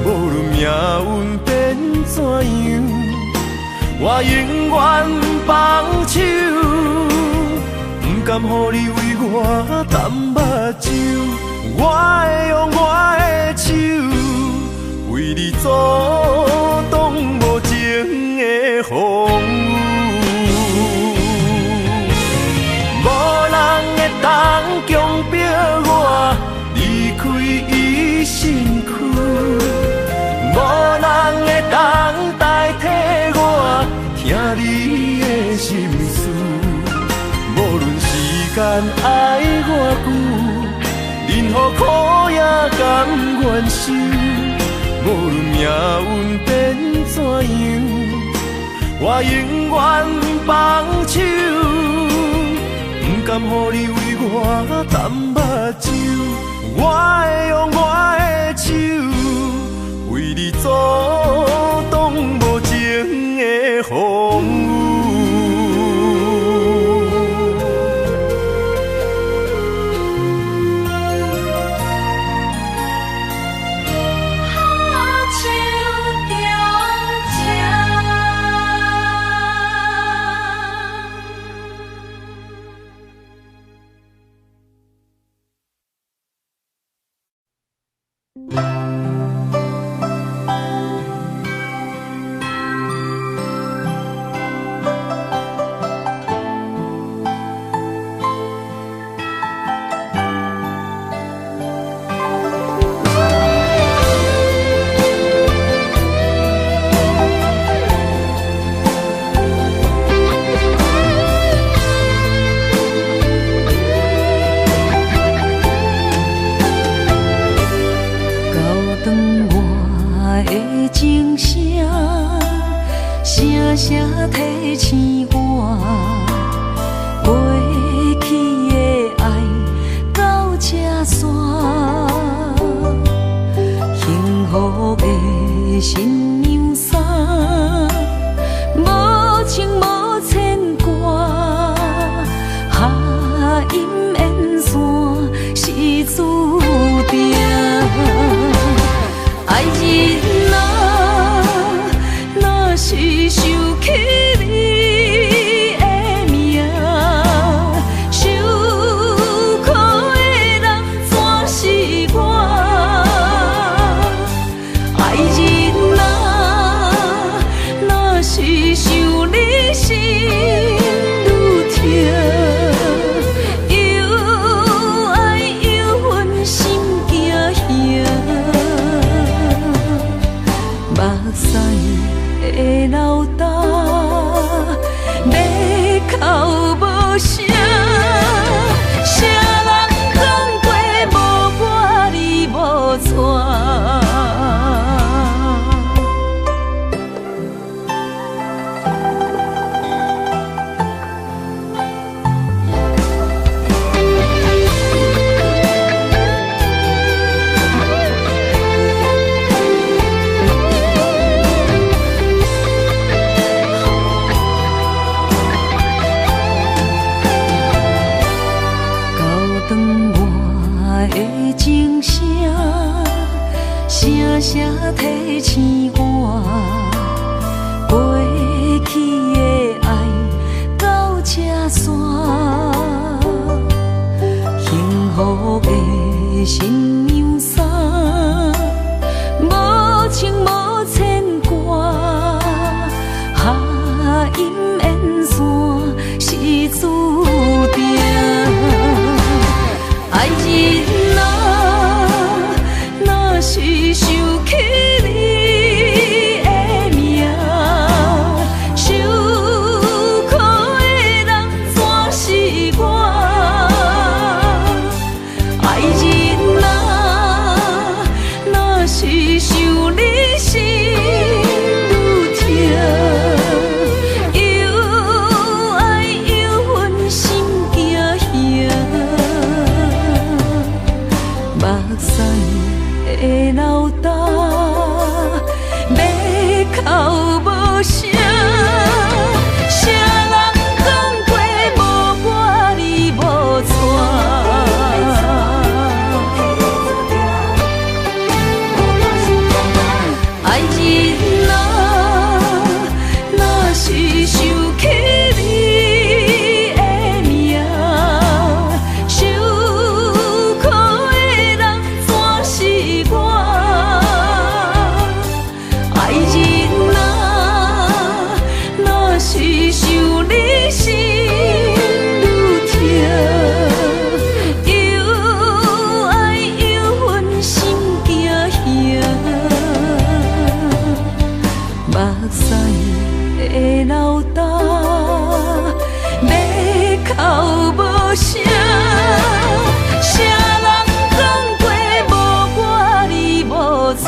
B: 无论命运变怎样，我永远放手，不甘予你为我淡目睭。我会用我的手，为你阻挡无情的风雨。无人会当强迫我离开伊身躯，无人会当代替我听你的心事。无论时间爱我久，任何苦也甘愿受。无论命运变怎样，我永远放手，不甘予你为我淡目睭。我会用我的手，为你阻挡无情的风雨。
C: 的老大，要哭无声，谁人讲过无我你无带？声声提醒我，过去的爱到这线，幸福的新娘衫，无情无牵挂，下阴缘线是注定，爱人啊，若是想起你的名，受苦的人全是我。爱人啊，若是想你心愈痛，又爱又恨心惊惊，目屎的老大，要哭无声，谁人讲过无我你无带？爱人啊，若是想起你的名，受苦的人全是我。爱人啊，若是想你心愈痛，又爱又恨心惊惊，目屎的老大，要哭无声，谁人讲过无我你无带？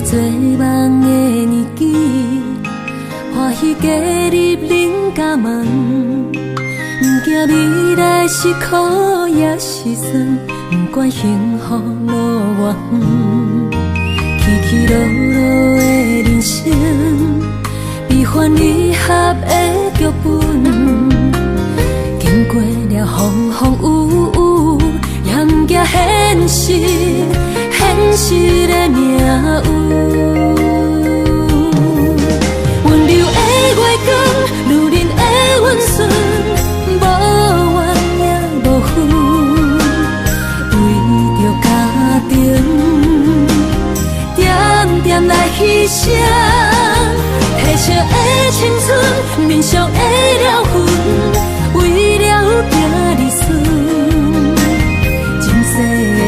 C: 做梦的年纪，欢喜加入恁家门，不惊未来是苦也是酸，不管幸福路偌远，起起落落的人生，悲欢离合的剧本，经过了风风雨雨，也不惊现实。现实的命运，温柔的月光，女人的温顺，无怨也无恨，为着家庭，点点来牺牲，褪色的青春，面上的了痕，为了囝儿孙。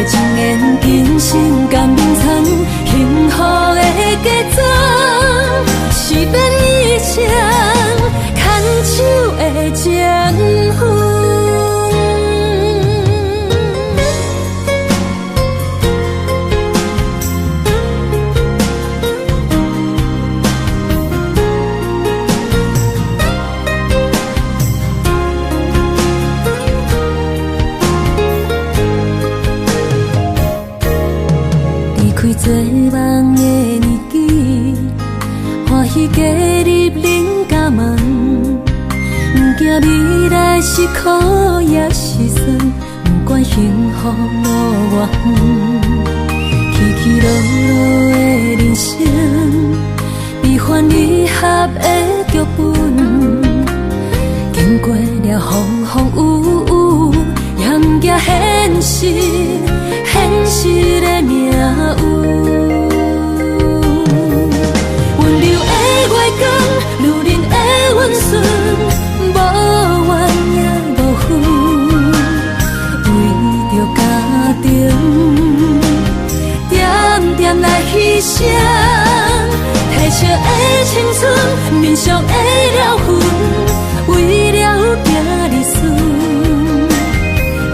C: 情缘今生甘眠床，幸福的做梦的年纪，欢喜加入人家梦，不惊未来是苦也是酸，不管幸福路偌远，起起落落的人生，悲欢离合的剧本，经过了风风雨雨，也不惊现实，现实的命运。温柔的月光，女人的温顺，无怨也无恨，为着家庭，点点来牺牲。褪色的青春，面上的了痕，为了今日孙。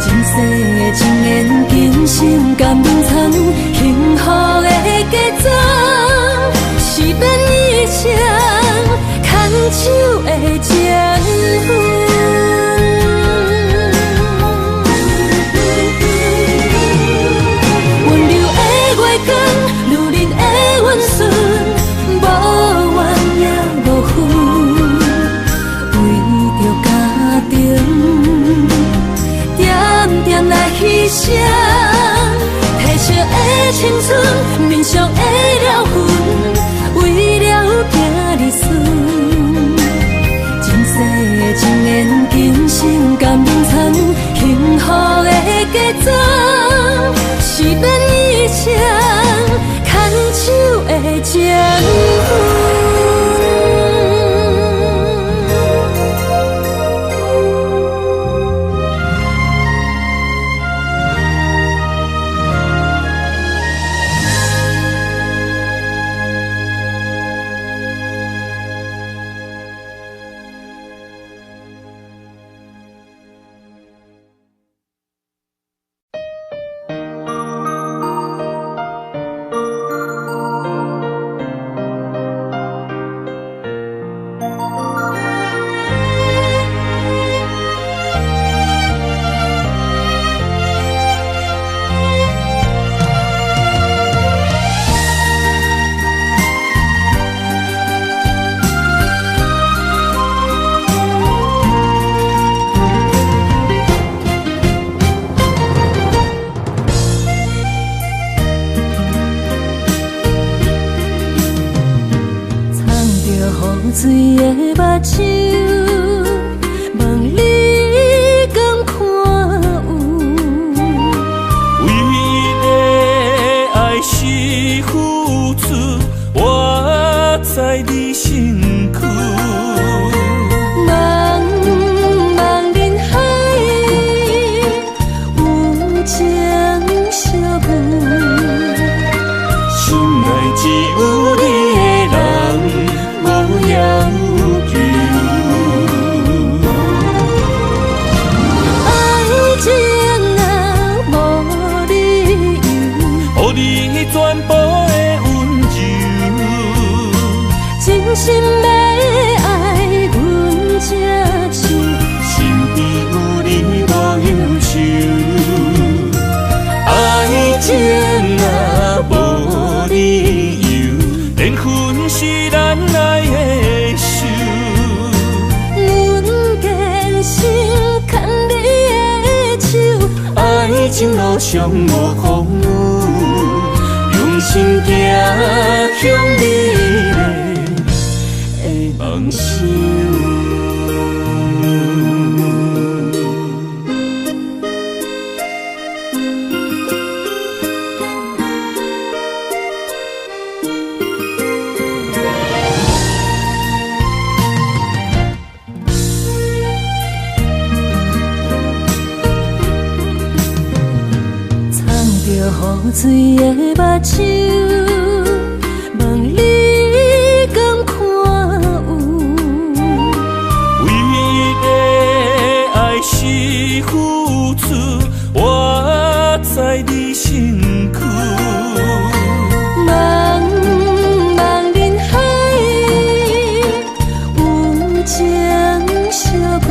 C: 前世的情缘，今生甘冷藏，幸福的家庄，是免一生牵手的情分。温柔的月光，女人的温顺，无怨也无恨，为着家庭，点点来牺牲。褪色的青春，面上的了痕，为了今日孙。前世的情缘，今生甘冷藏，幸福的家庄，是免一生牵手的情分。水的目睭，望你敢看有。
B: 为了爱是付出，我在你身躯。
C: 茫茫人海，有情相伴，
B: 心内只有你的人。无要求，
C: 爱情啊无理由，
B: 予你全部的温柔，
C: 真心要爱阮才像，
B: 身边有你无忧愁。爱情啊无理由，缘分是咱来的手。
C: 阮坚信牵你的手，
B: 爱情路上无风雨，用心行向美丽的梦想。
C: 雨水的目睭，望你敢看有。
B: 为了爱是付出，我在你身躯。
C: 茫茫人海，有情相伴，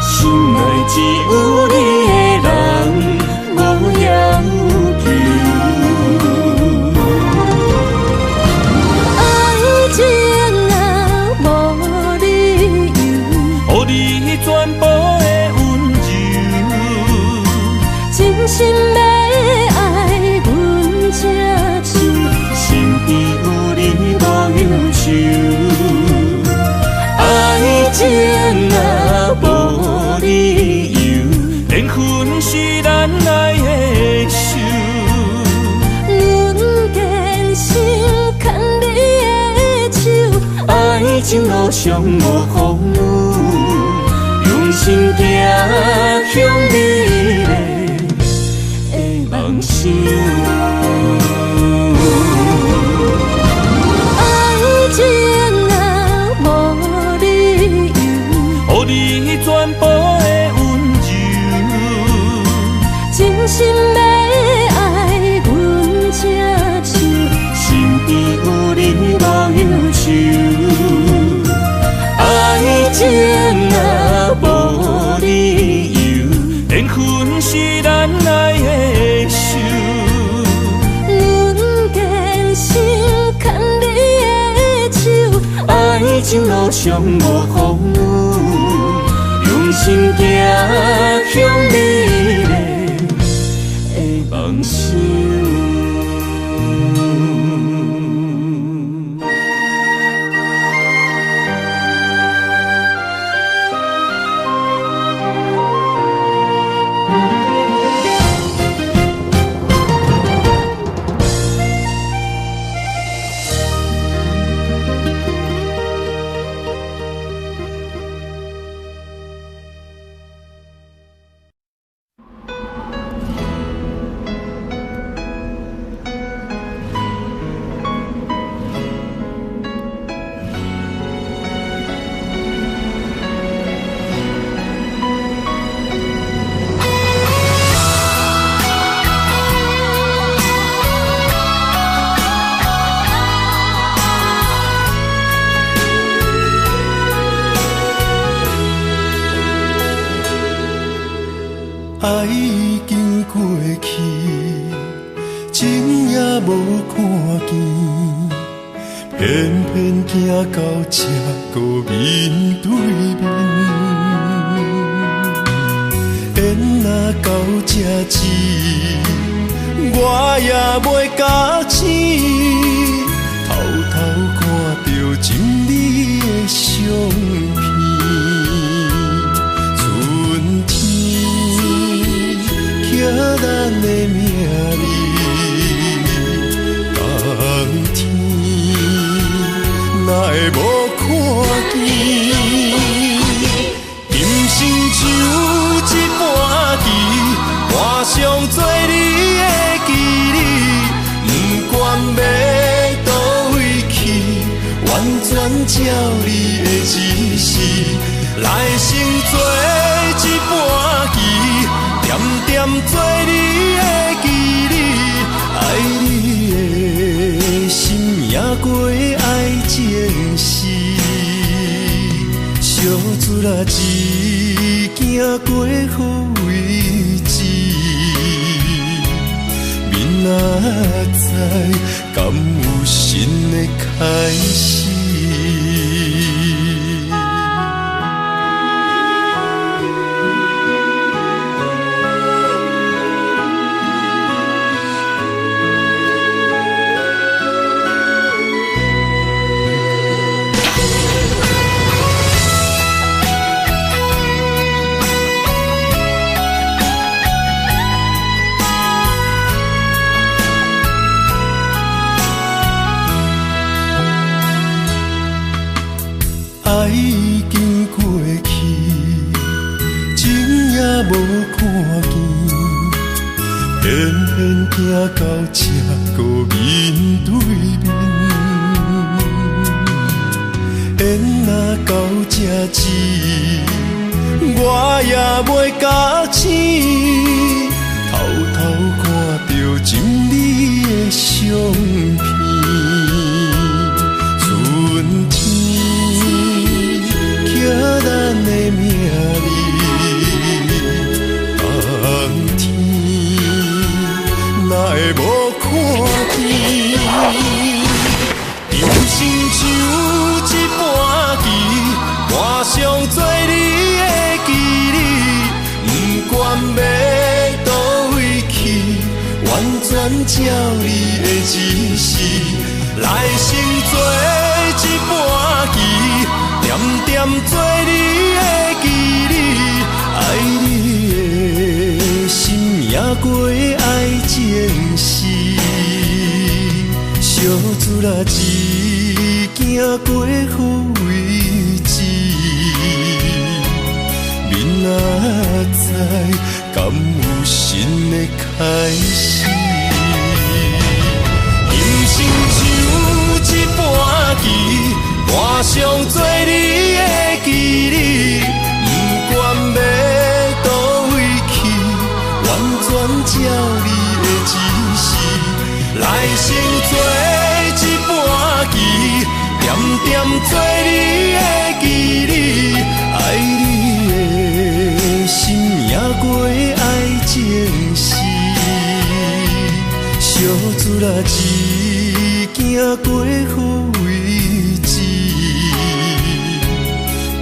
B: 心内只有你的人。无要求，上无风雨，用心行向美丽的梦想。
C: 爱情啊，无理由，
B: 予你全部的温柔，
C: 真心要爱阮这手，
B: 身边有你无忧愁。爱情啊，无理由，缘分是咱爱的手。
C: 阮坚守牵你的手，
B: 爱情路上无风雨，用心行向美丽的梦想。
D: 爱已经过去，情也无看见，偏偏行到这个面对面。缘若到这止，我也袂假醒，偷偷看到情你的相片。刻咱的名字，当天哪会无看见？今生就一半棋，换上做你的记忆，不管要倒位去，完全照你的指示，来生做一半棋。点点做你的记忆，爱你的心也过爱情事，小船啊一行过好位置，明仔载敢有新的开始？爱已经过去，情也无看见，偏偏行到这个面对面。缘若到这止，我也袂假醒，偷偷看到情你的相片。春天刻咱的名字，当天哪会无看见？今生就一半棋，换上做你的记忆，不管要倒位去，完全照你的指示，来生做一半棋。点点做你的记忆，爱你的心也过爱情事，小船啊一行过好位敢有新的开始？人生像一盘棋，我想做你的棋子，不管要倒位去，完全照你的指示，来生做一盘棋，点点做你的棋子，爱你的心也过爱情事，小子啦一行过好位置，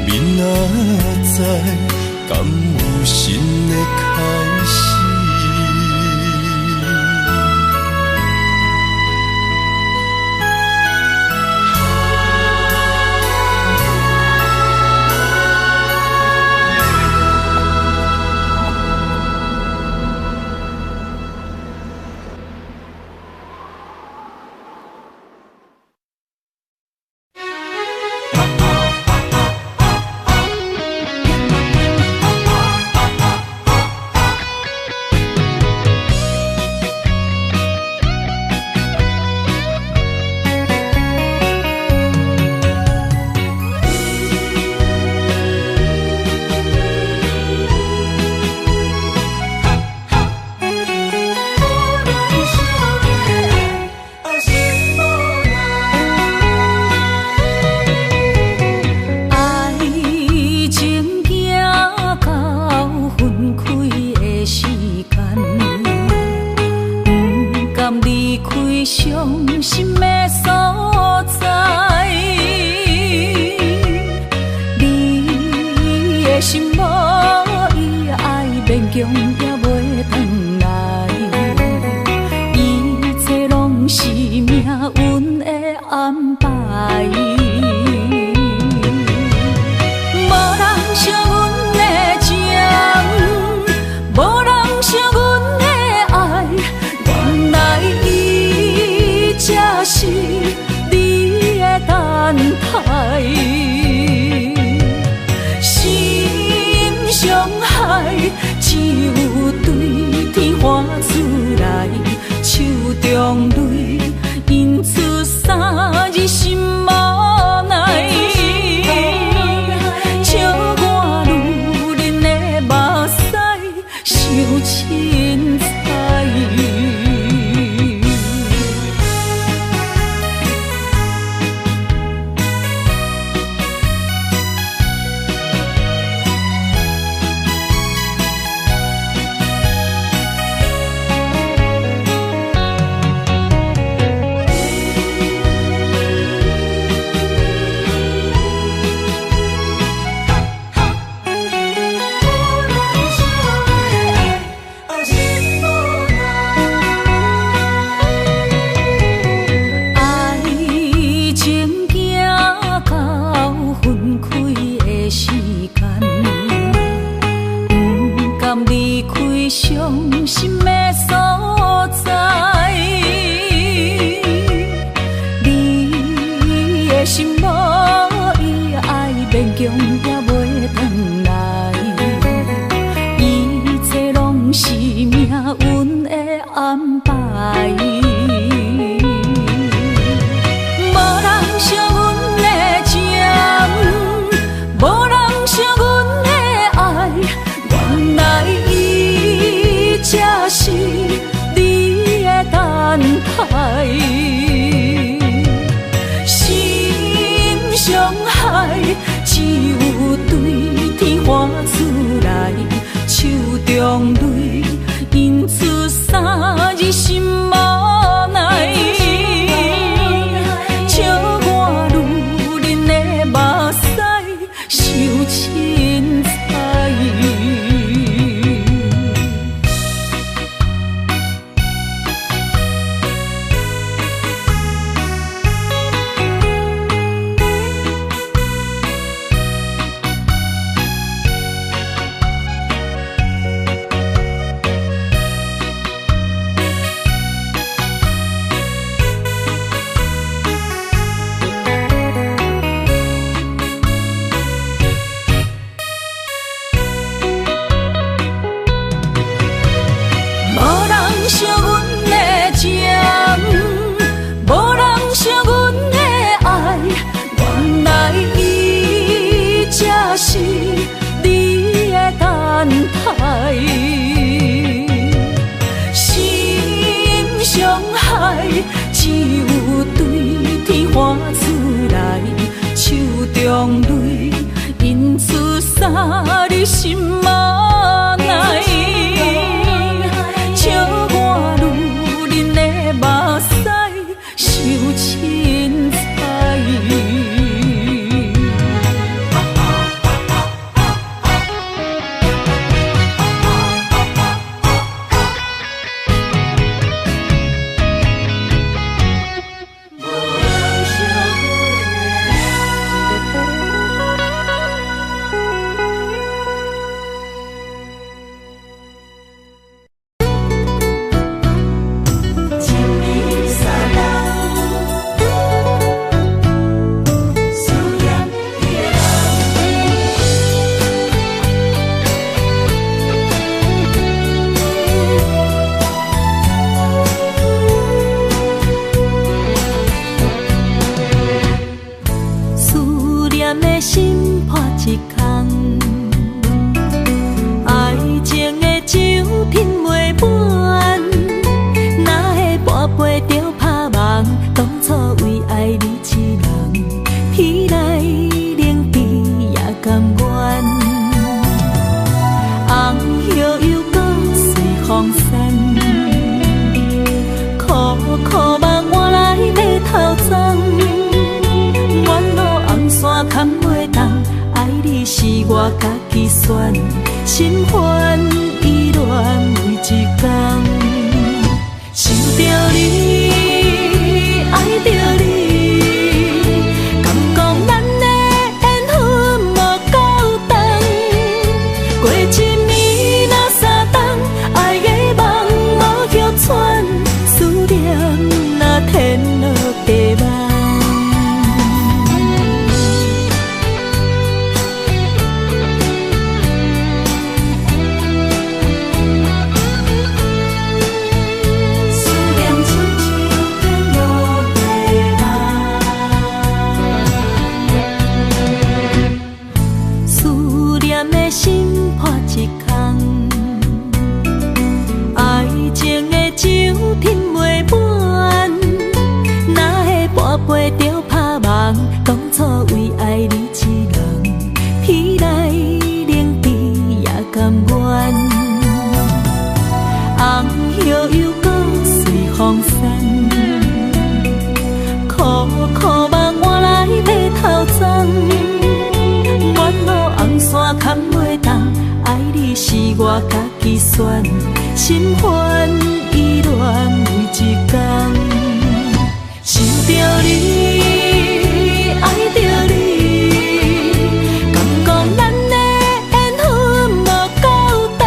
D: 明仔载敢有新的开始？
C: 是你的等待。心伤害，只有对天发出来，手中泪因出洒你心无奈。笑我如恁的目屎受凊彩。我家己选，心烦意乱每一天，想着你，爱着你，敢讲咱的缘分无够长？过一暝若三冬，爱的梦无许喘，思念若天落地网。背着拍梦，当初为爱你一人，天来冷滴也甘愿。红叶又搁随风散，苦苦梦换来白头鬃。远路红线牵袂动，爱你是我家己选，心烦意乱每一天。想着你，爱着你，敢讲咱的缘分无够长？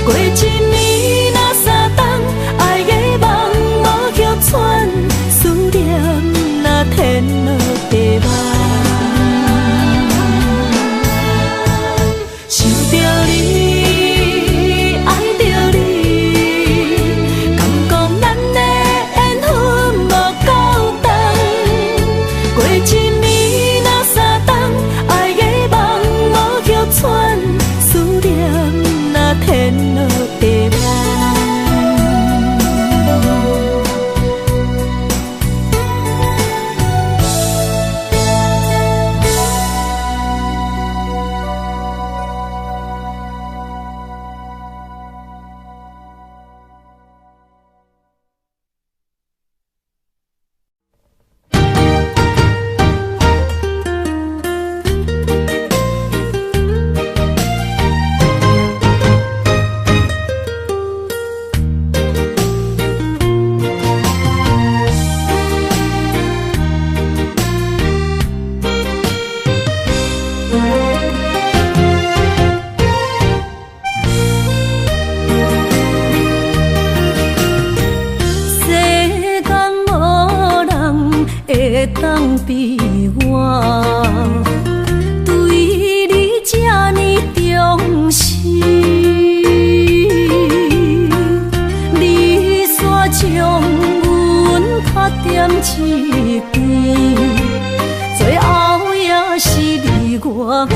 C: 过一暝若三冬，爱的梦无许喘，思念若天落地网。想着你。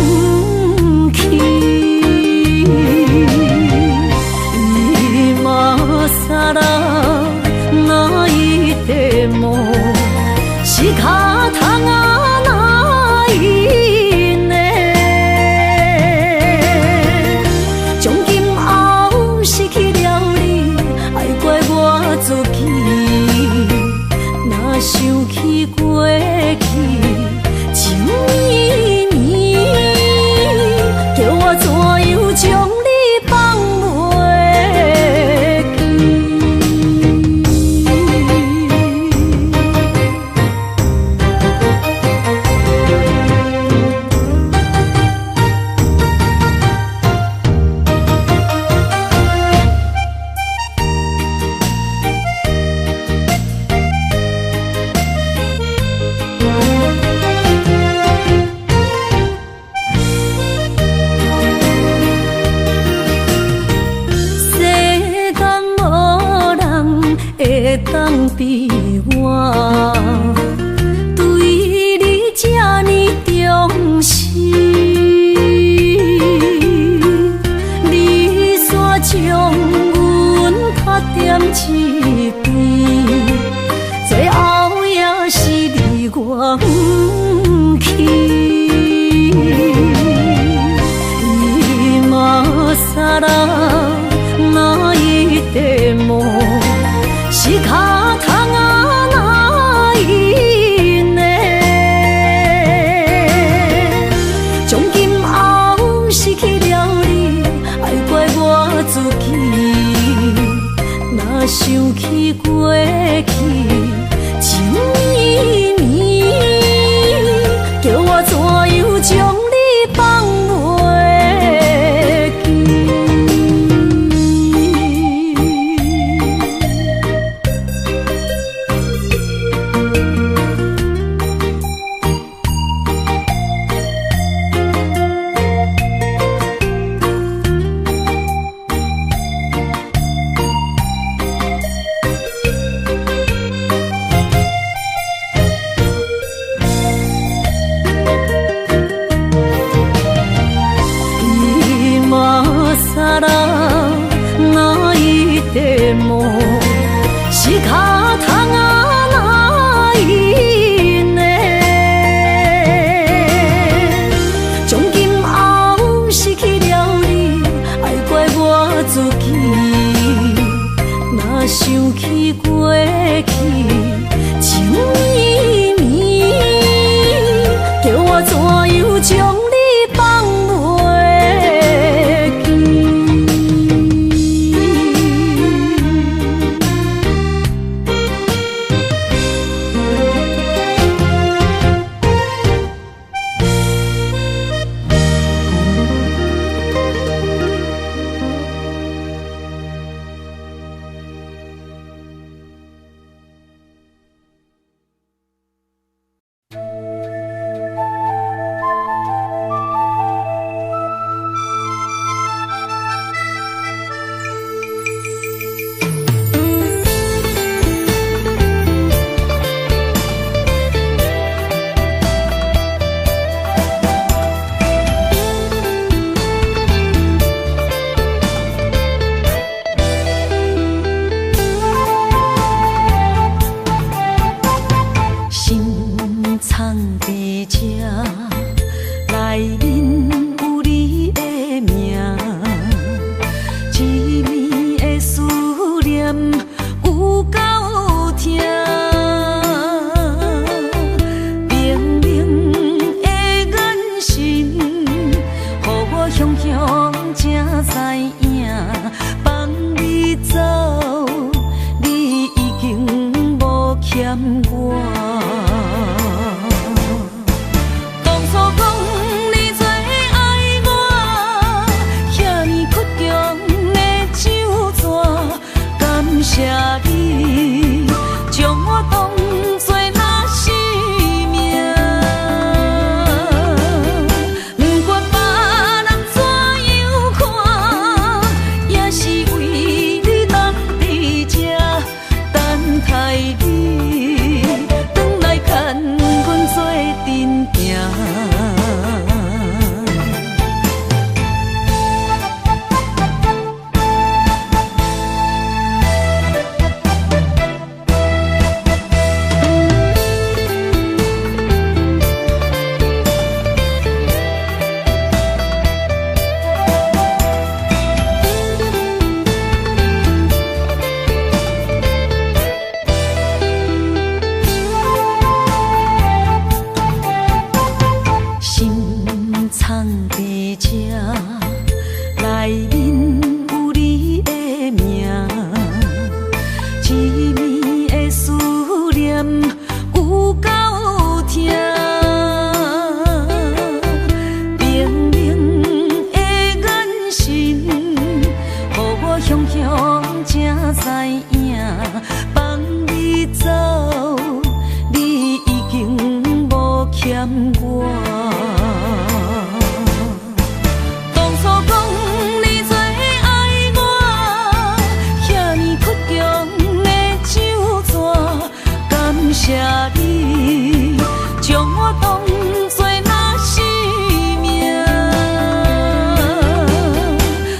C: 不去，伊嘛傻啦，哪一地梦是脚痛啊哪一呢？从今后失去了你，爱怪我自己，若想起过去。叫我怎样将你放袂当比我对你这呢重视，你煞将阮较点一边，最后也是你我不去，伊嘛傻啦，哪一地梦？是脚痛啊哪一呢？从今后失去了你，爱怪我自己。若想起过去情绵绵，叫我怎样将你放袂记？傻啦，哪一地梦是脚痛啊哪一呢？从今后失去了你，爱怪我自己。若想起过去情绵绵，叫我怎样将你放袂记？这，内面有你的名，痴迷的思念有够痛，冰冷的眼神，予我雄雄才知影，放你走，你已经无欠我。谢你将我当作那生命，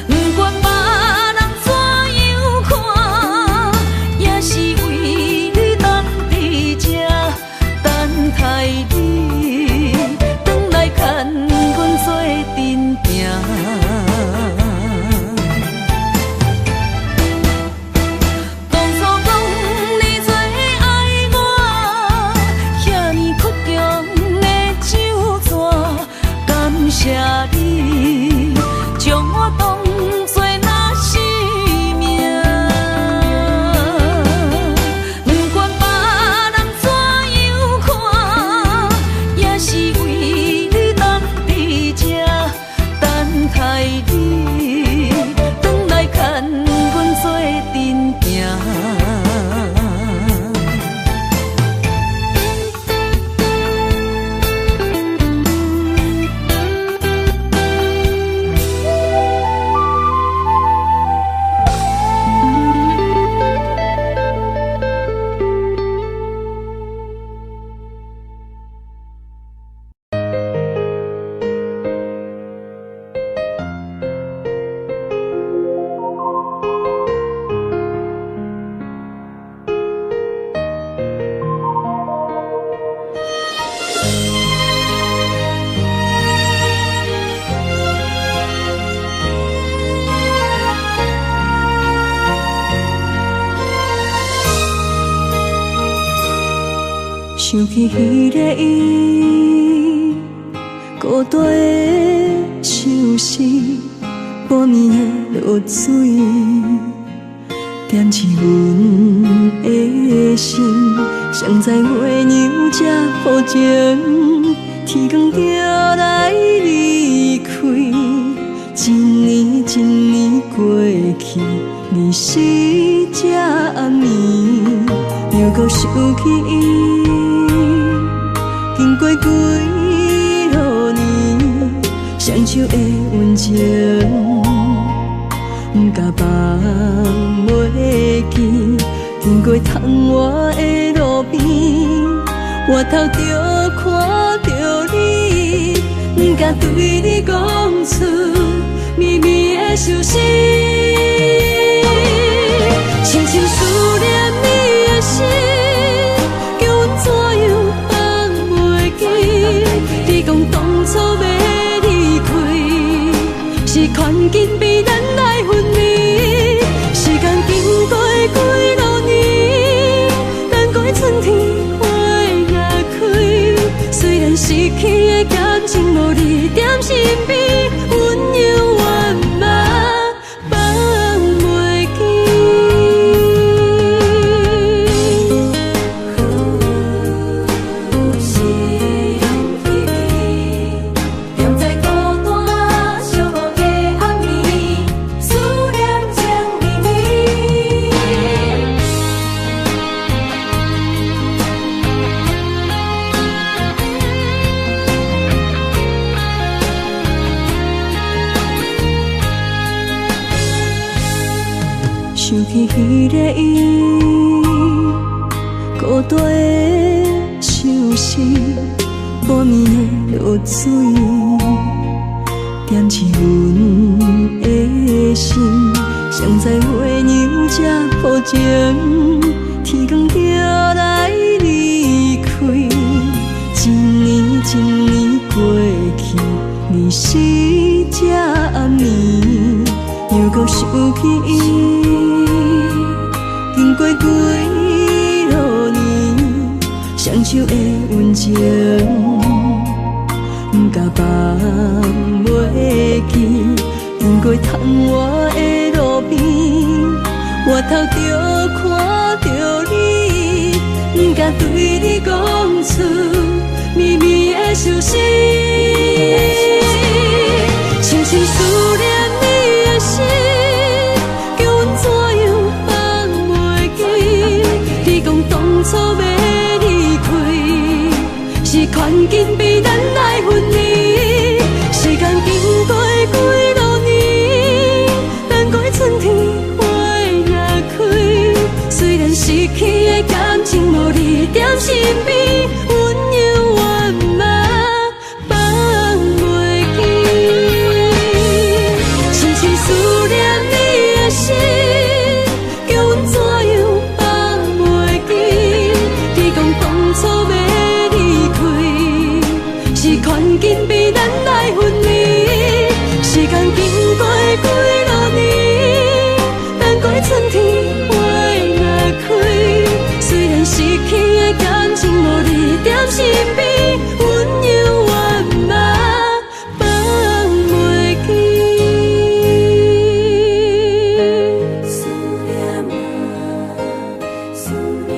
C: 不管别人怎样看，也是为你当伫这等待你，转来牵阮做阵行。谢你将我当作那生命，不管别人怎样看，也是为你当伫这等待你，转来牵阮做阵行。想起迄个伊，孤单的相思，半暝的落水，点起阮的心。谁知月娘这好情，天光就来离开。一年一年过去，你是这暗暝，又搁想起伊。经过几落年，双手的温情，不敢放袂记。经过窗外的路边，我头就看到你，不敢对你讲出绵绵的相思，深深思念你的心。你讲当初要离开，是看紧比咱来分离。时间经过几落年，等过春天花也开。虽然失去的感情无你踮身边，温柔圆满放袂记。想起迄个伊，孤单的相思，半暝的落水，点起阮的心。谁知月娘这好情，天光就来离开。一年一年过去，你是这暗暝，又搁想起伊。经过几落年，双手的温情，不敢放袂袂通我的路边，我头着看着你，不敢对你讲出绵绵的相思。深深思念你的心，叫阮怎样放袂记？你讲当初要离开，是权紧逼咱来分离。时间经过几落年，等过春天花若开。虽然失去的感情无你踮身边，温柔圆满放袂记。深深思念你的心，叫阮怎样放袂记？你讲当初要离开，是权紧逼咱来分离。时间经过几落年，等过春天花若开。虽然失去的感情无你踮身边，温柔圆满放袂记。思念啊，思念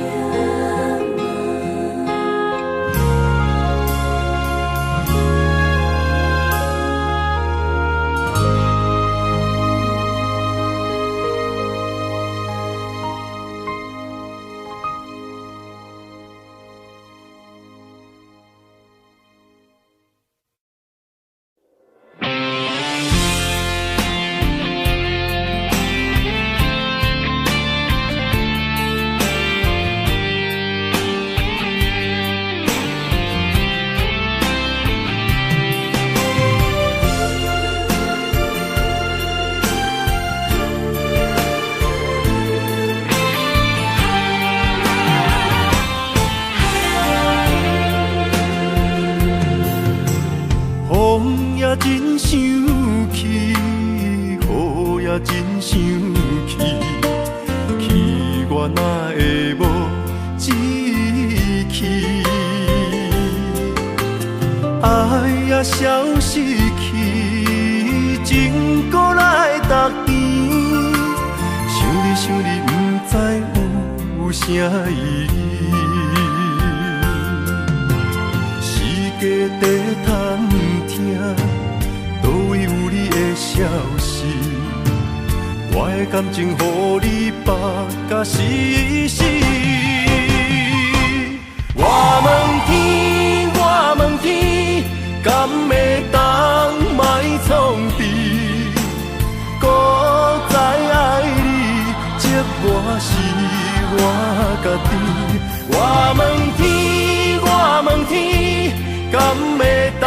D: 风也真生气，雨也真生气，气我哪会无志气？爱也消失去，情搁来逐甜。想你，不知有啥意义。世界地通听，倒位有你的消息？我的感情，予你绑甲死死。我问天，我问天，敢会当莫创治？搁再爱你，这我是我家己。我问天，我问天，敢会当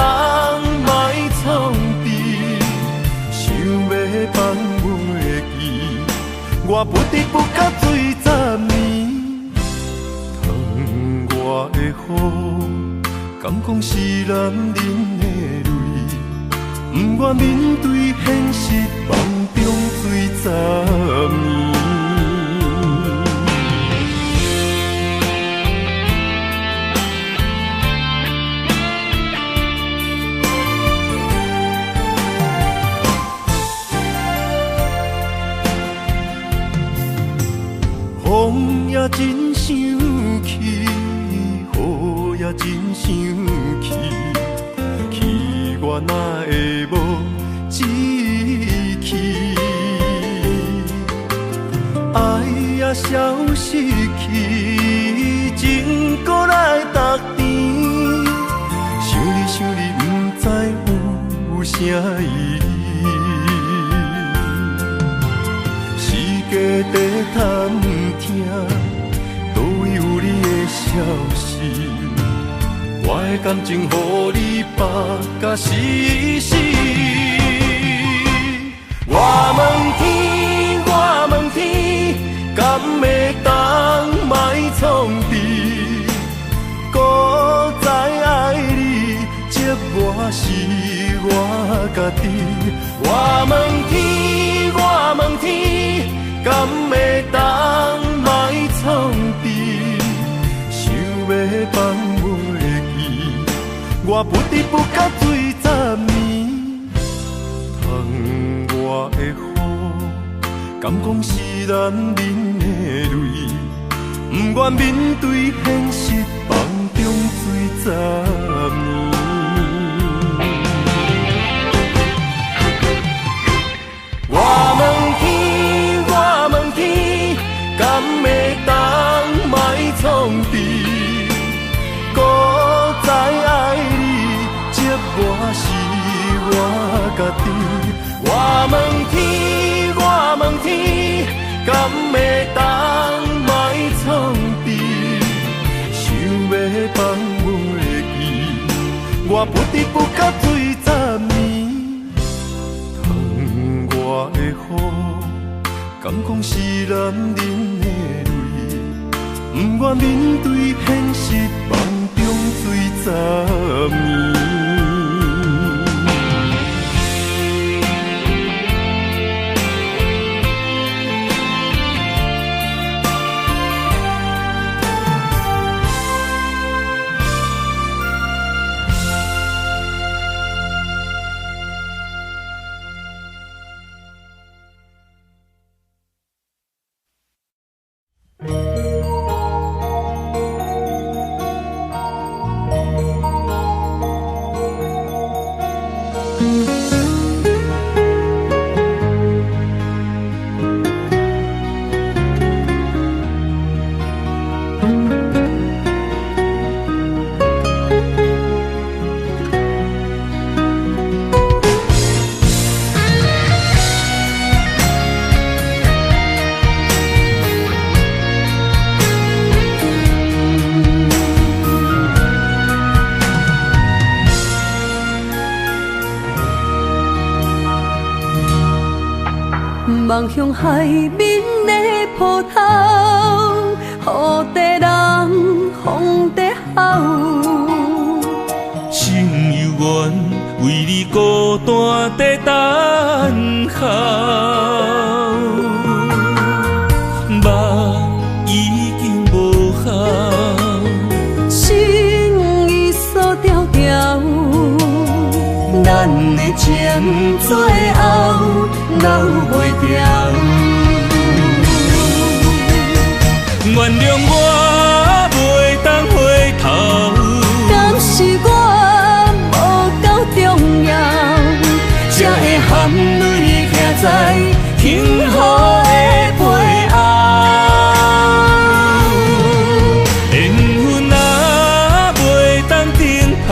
D: 莫创治？想要放袂记，我不得不甲醉10年。疼我的雨，敢讲是男人的泪？不愿面对现实，梦中醉10年。风也真生气，雨也真生气，气我哪会无志气？爱也消失去，情搁来逐甜。想你，不知有啥意义？世界地通听，倒位有你的消息？我的感情，予你绑甲死死。我问天，我问天，敢会当莫创治？搁再爱你，这我是我家己。我问天，我问天，敢会当莫创治？想要放袂记，我不得不甲醉10年。疼我我的雨，敢讲是男人的泪？不愿面对现实，梦中醉10年。我问天，我问天，敢会当卖创治？孤知爱你，寂寞是我家己。我问天，我问天，敢会当卖创治？想要放袂记，我不得不甲醉10年。疼我的雨，敢讲是男人的泪？不愿面对现实，梦中醉10年。
C: 望向海面的波涛，雨地人，风地吼。
B: 心犹原为你孤单在等候，梦已经无效，
C: 心已锁条条，咱的情最后留袂掉。
B: 原谅我袂当回头，
C: 敢是我无够重要，才会含泪徛在幸福的背后。
B: 缘分啊袂当停靠，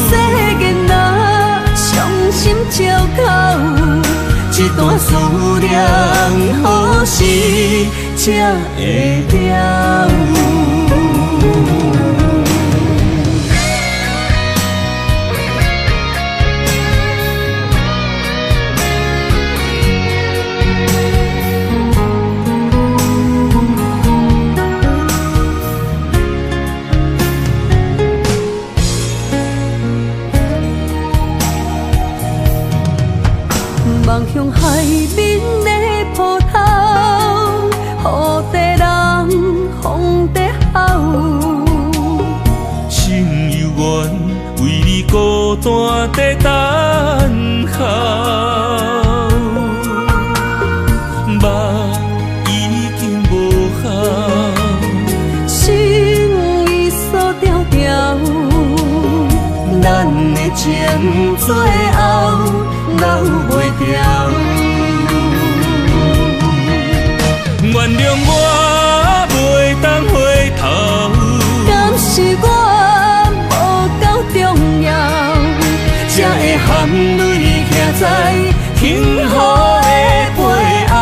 C: 世间啊伤心借口，一段思念何时才会了？望向海面的波涛，雨地人，风地吼。
B: 心犹原为你孤单在等候，梦已经无效，
C: 心已锁条条，咱的情最后留袂掉。
B: 原谅我袂当回头，
C: 敢是我无够重要，才会含泪徛在幸福的背后。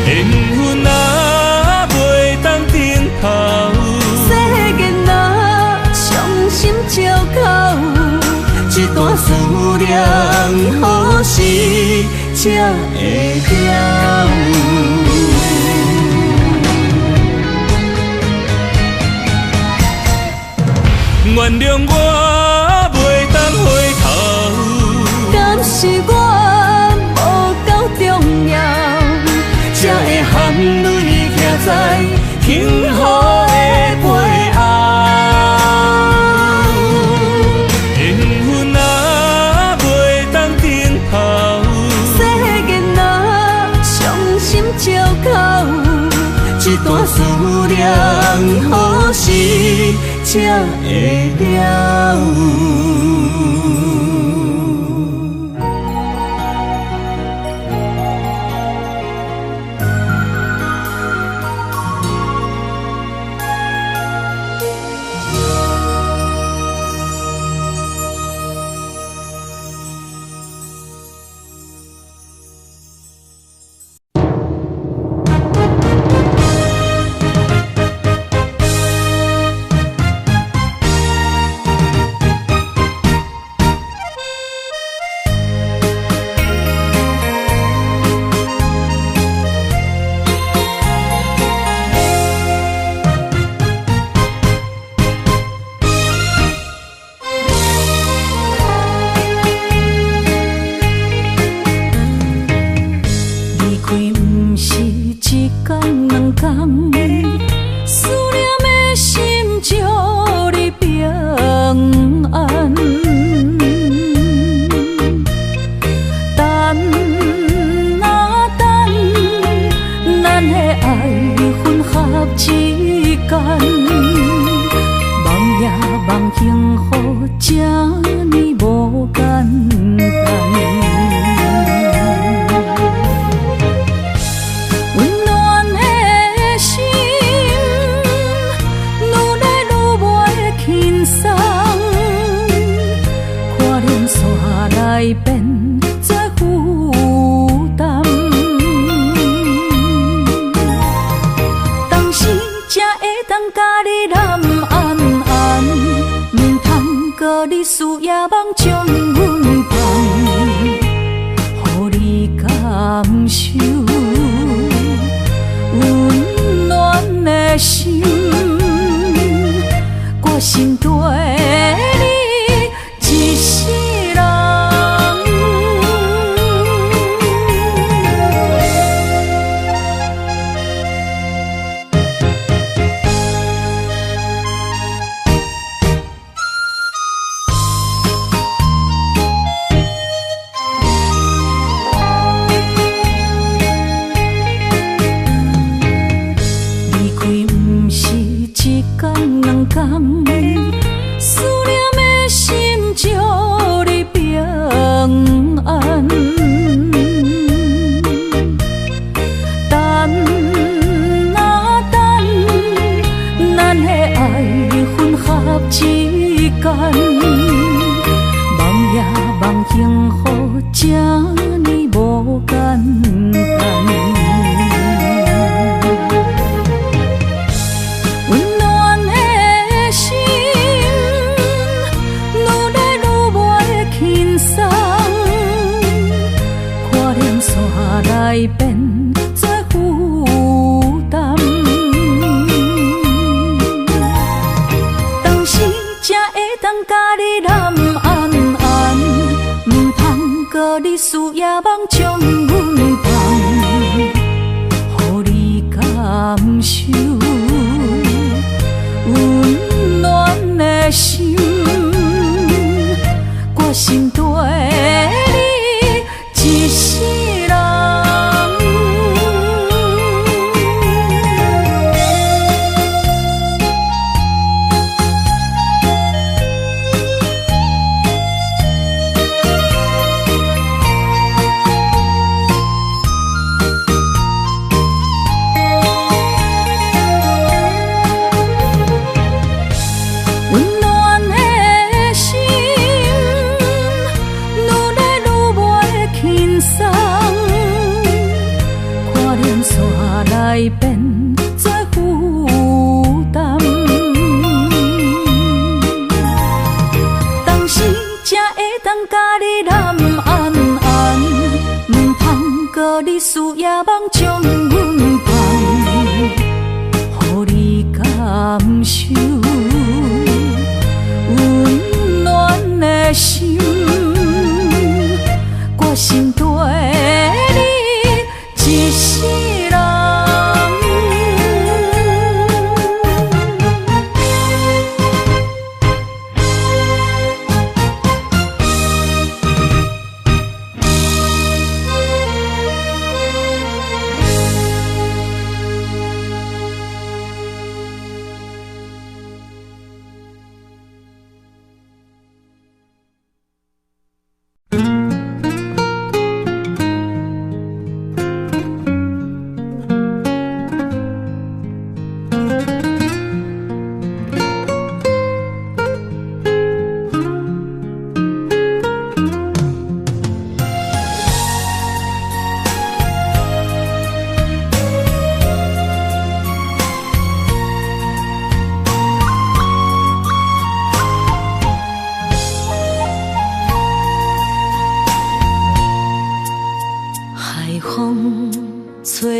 B: 缘分啊袂当停靠，
C: 世间啊伤心借口，一段思念何时才会了？
B: 原谅我袂当回头，
C: 敢是我无够重要，才会含泪徛在幸福的背后。
B: 缘分啊袂才会了。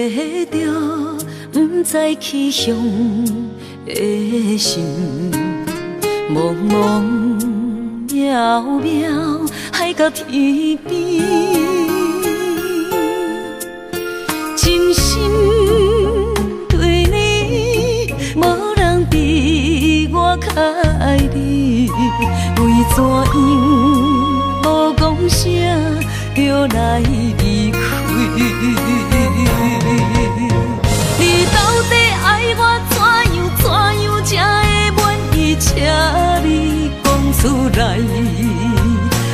C: 着不知去向的心，茫茫渺渺海到天边，真心对你，无人比我较爱你，为怎样无讲声就来离开？你到底爱我怎样才会满意？请你讲出来，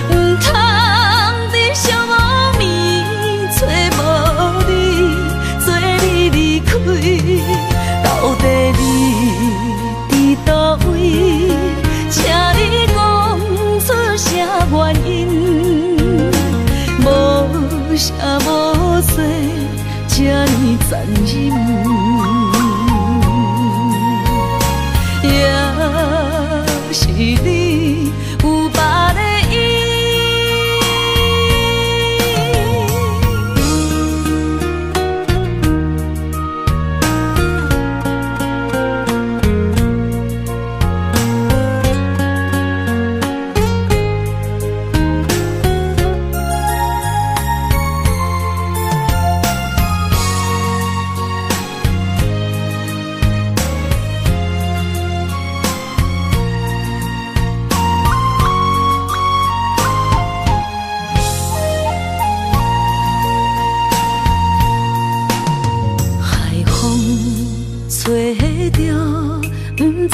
C: 唔通在寂寞暝找无你，做你离开。到底你伫倒位？请你讲出啥原因？无啥无做，这呢残忍。也是你有别的意。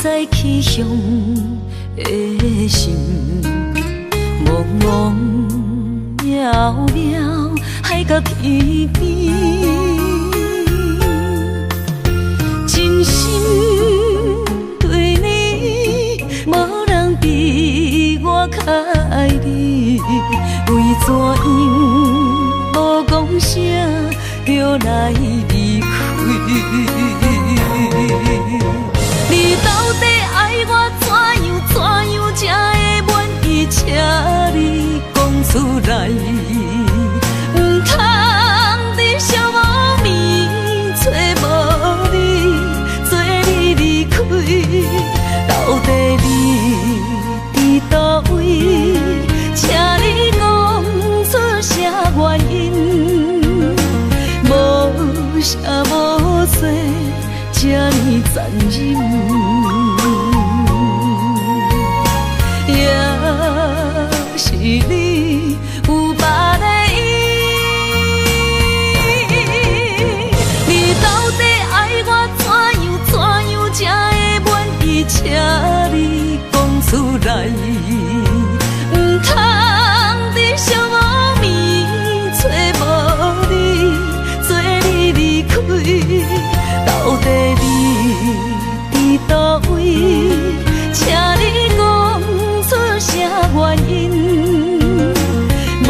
C: 在去向的心，茫茫渺渺海到天边，真心对你，无人比我较爱你，为怎样无讲声就来离开？你到底爱我怎样才会满意？请你讲出来，唔通在寂寞暝找无你，做你离开。到底你伫倒位？请你讲出啥原因？无啥无做，这呢残忍。也是你有别的意。你到底爱我怎样才会满意？请你讲出来，唔通在寂寞暝找无你，做你离开。到底你伫倒位？请你讲出啥原因？无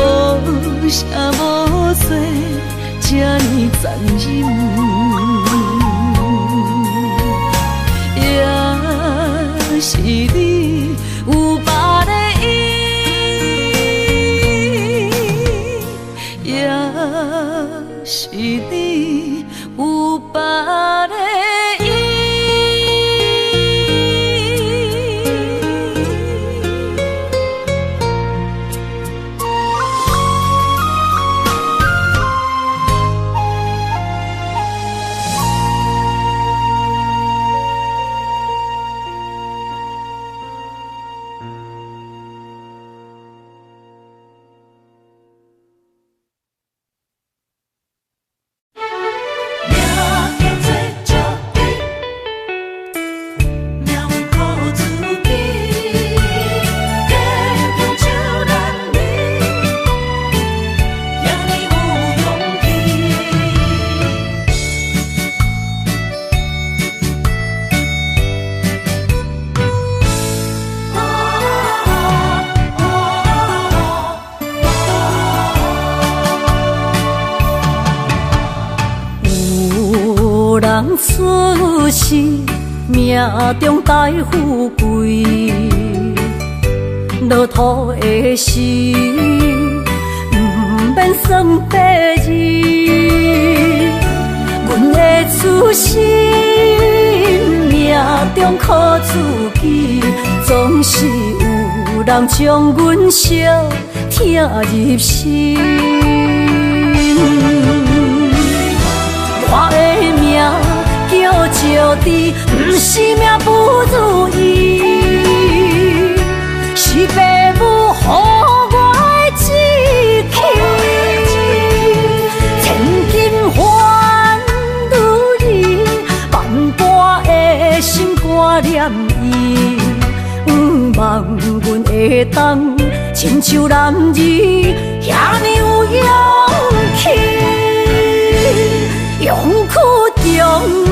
C: 啥无做，这呢残忍。也是你有别的意，也是你有别的意。出世命中带富贵，落土的时不免算白日，痴心，命中苦自己，总是有人将阮惜听入心。我的命叫石滴，不是命不如意，是父母予我的志气。千金换如意，万般的心挂念伊，望阮会当亲像男儿遐尼有勇气。勇气中的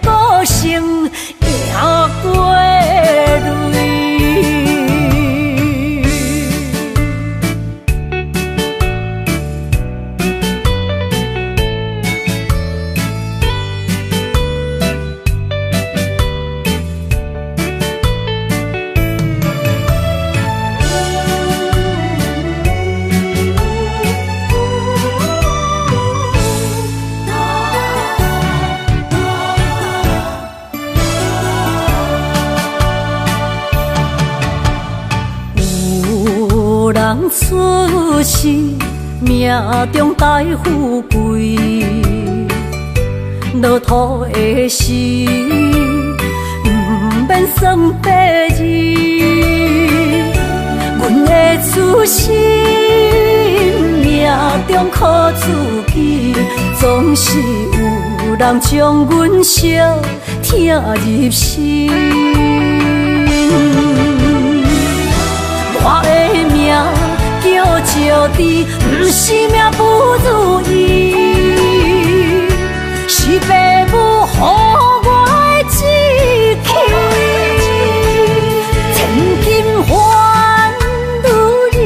C: 个性赢过泪。人出世，命中带富贵，落土的时，不免算白字。阮的出身，命中苦自己，总是有人将阮惜听入心。我的命叫石滴，不是命不如意，是父母予我的志气。千金换如意，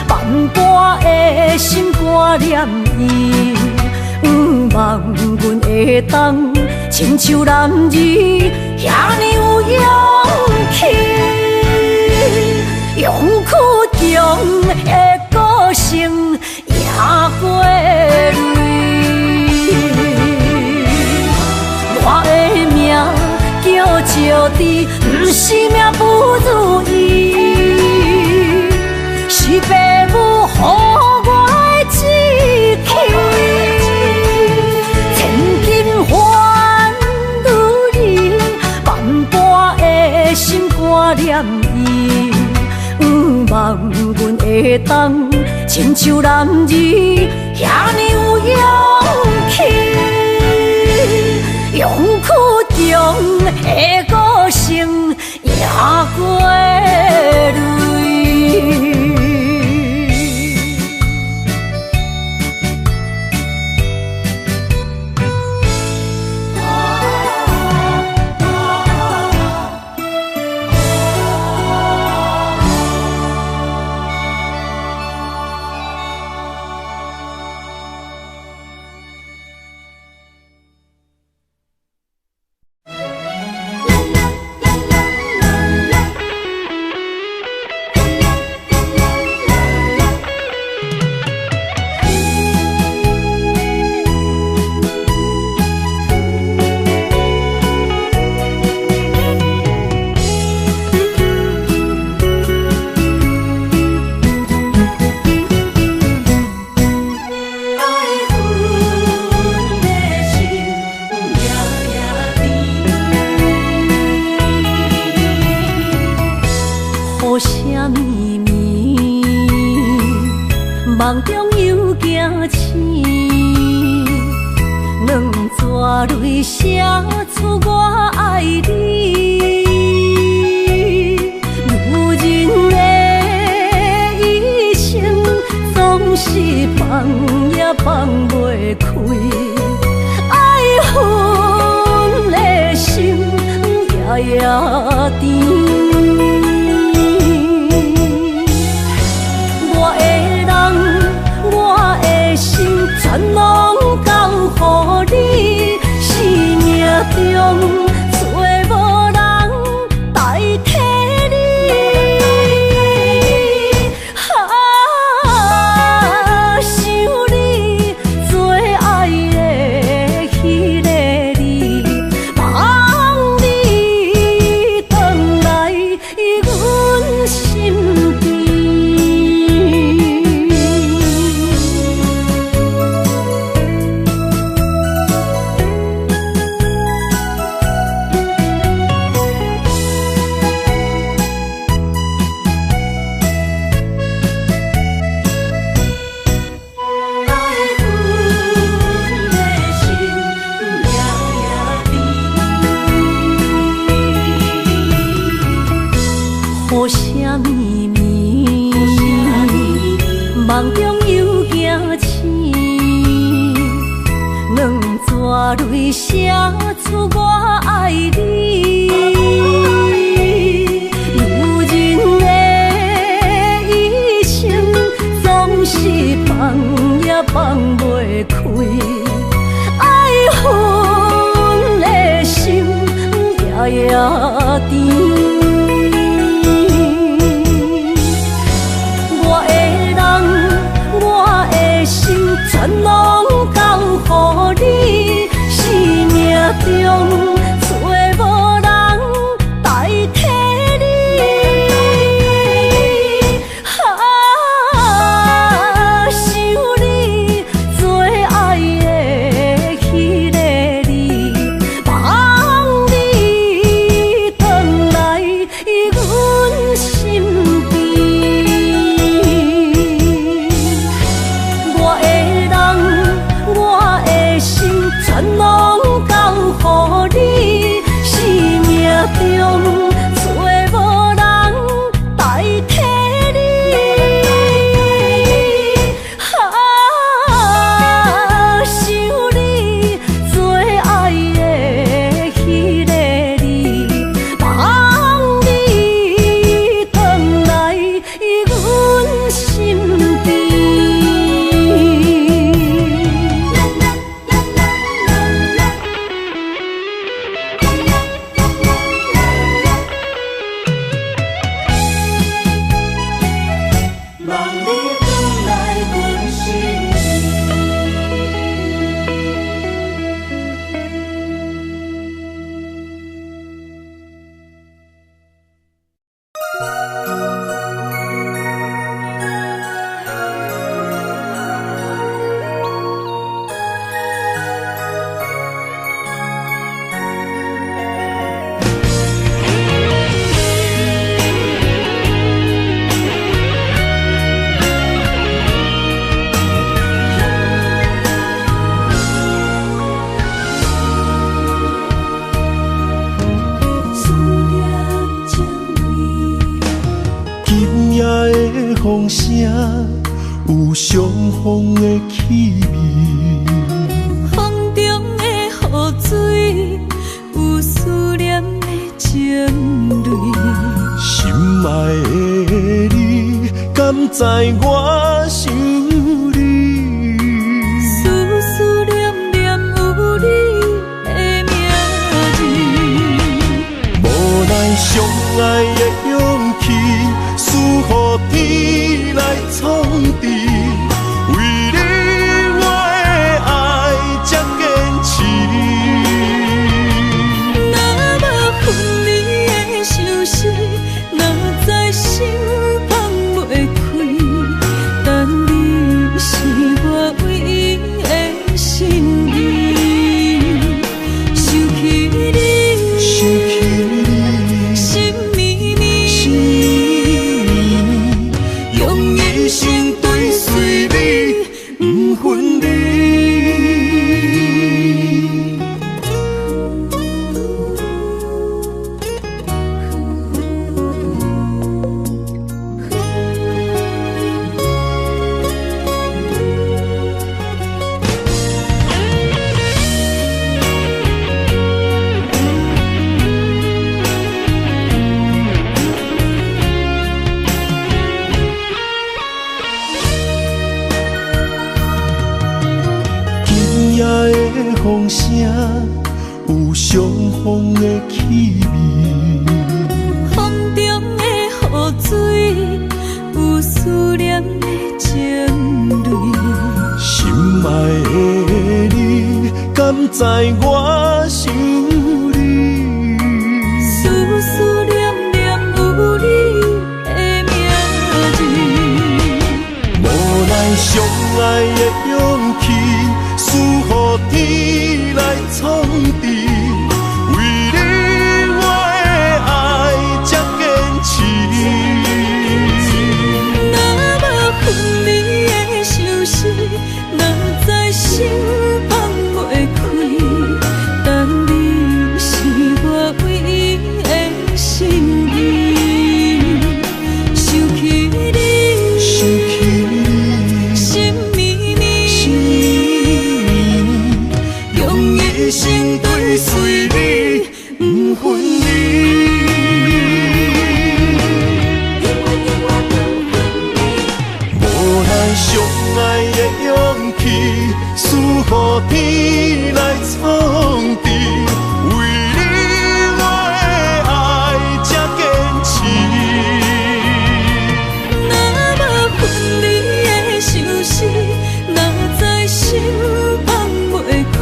C: 万般的心挂念伊，望阮会当亲像男儿遐尼有勇气。勇气中的个性赢过泪。我的命叫石滴，不是命不如意，是父母予我的志气。千金换如意，万般的心挂念伊。望阮会当亲像男儿遐尼有勇气，勇气中的个性赢过泪。梦中又惊醒，两撮泪写出我爱你。女人的一生总是放也放袂开，爱恨的心夜夜甜。全拢交予你，生命中找无人代替你。想你最爱的迄个梦中又惊醒，两撮泪写出我爱你。女人的一生总是放也放袂开，爱恨的心夜夜甜。全拢交乎你，生命中找无人代替你。想你做爱的迄个你，望你回来阮身边。全拢交乎你，生命中找无人代替你。想你做爱的迄个你，望你回来阮身边。
D: 风声有相逢的气味，
C: 风中的雨水有思念的情泪。
D: 心爱的你，敢知我想你？
C: 思念念有你的名字，
D: 无奈相爱的勇气，输予天来创治。为你我的爱才坚持。
C: 若无分离的相思，哪知心放袂开。但你是我唯一的心意，想起你，心绵绵，用一生追随你，不分离。风声有相逢的气味，风中的雨水有思念的情泪。
D: 心爱的你，敢知我想你？
C: 思念念有你的名字，
D: 无奈相爱的勇气，输予天来创治。为你我的爱才坚持。
C: 若无分离的相思，哪知心放袂开。但你是我唯一的心意，想起你，
D: 上爱的勇气，赐予天来创治。为你我的爱才坚持。
C: 若无分离的相思，哪知心放袂开。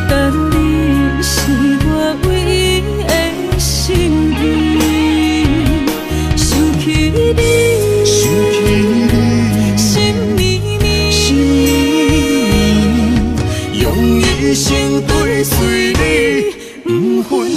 C: 但你是我唯一的心意，想起你，心绵绵，
D: 用一生追随你，不分离。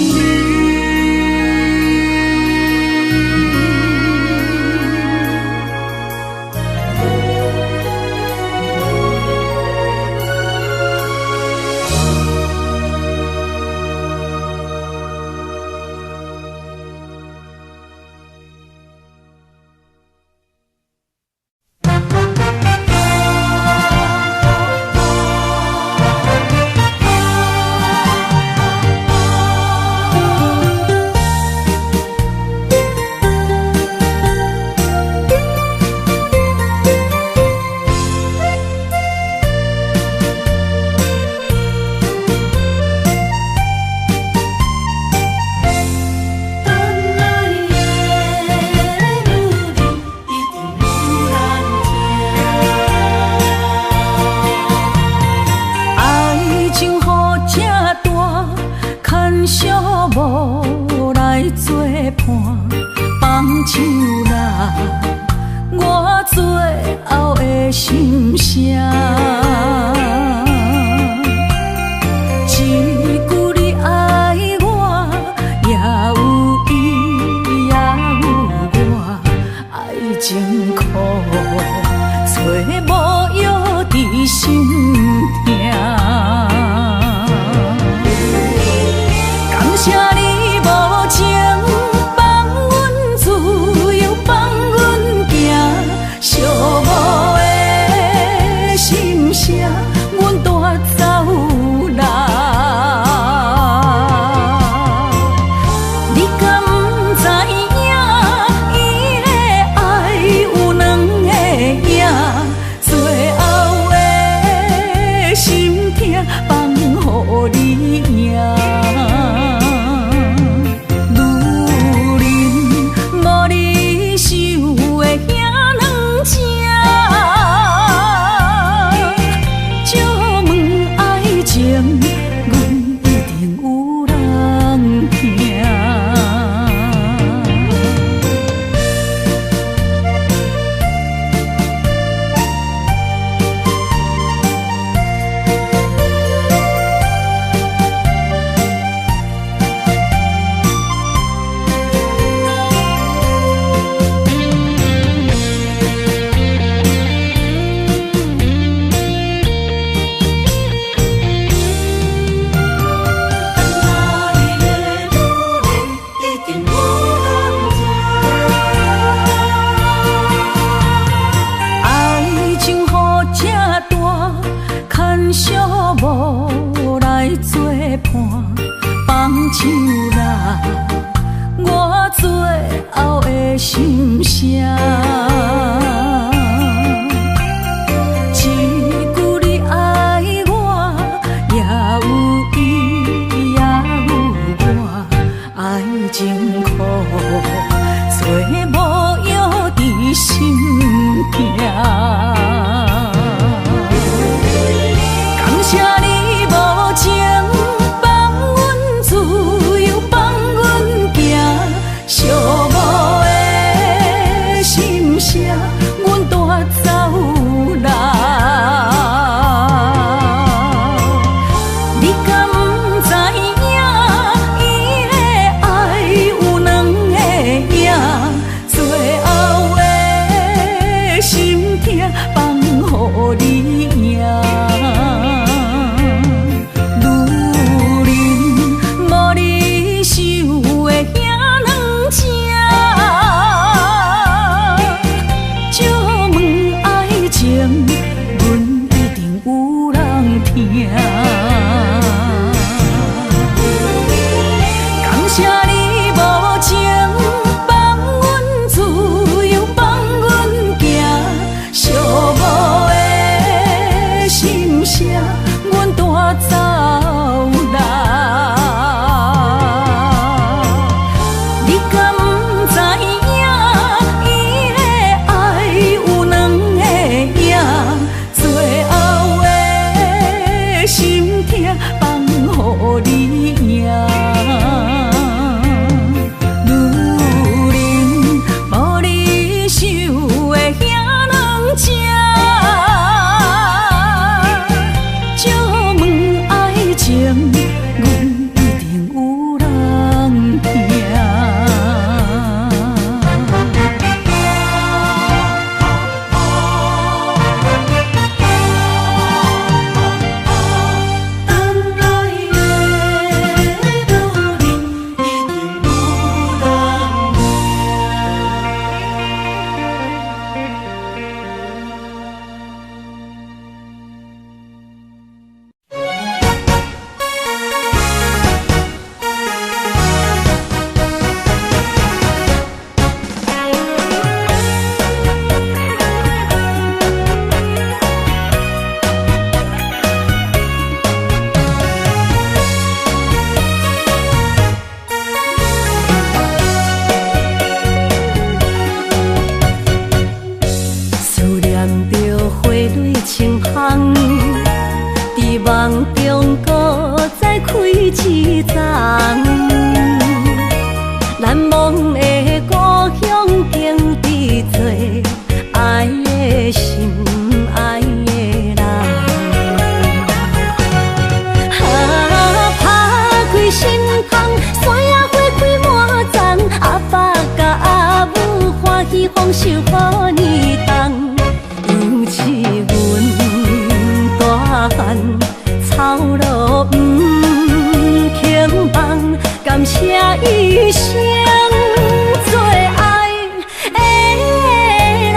C: 寂寞的心声。念着花蕊清香，伫梦中搁再开一丛。难忘的故乡，经伫做爱的心，爱的人。打开心窗，山野花开满丛，阿爸甲阿母欢喜丰收好年冬。尤其阮大汉草路不轻放，感谢一生做爱的人。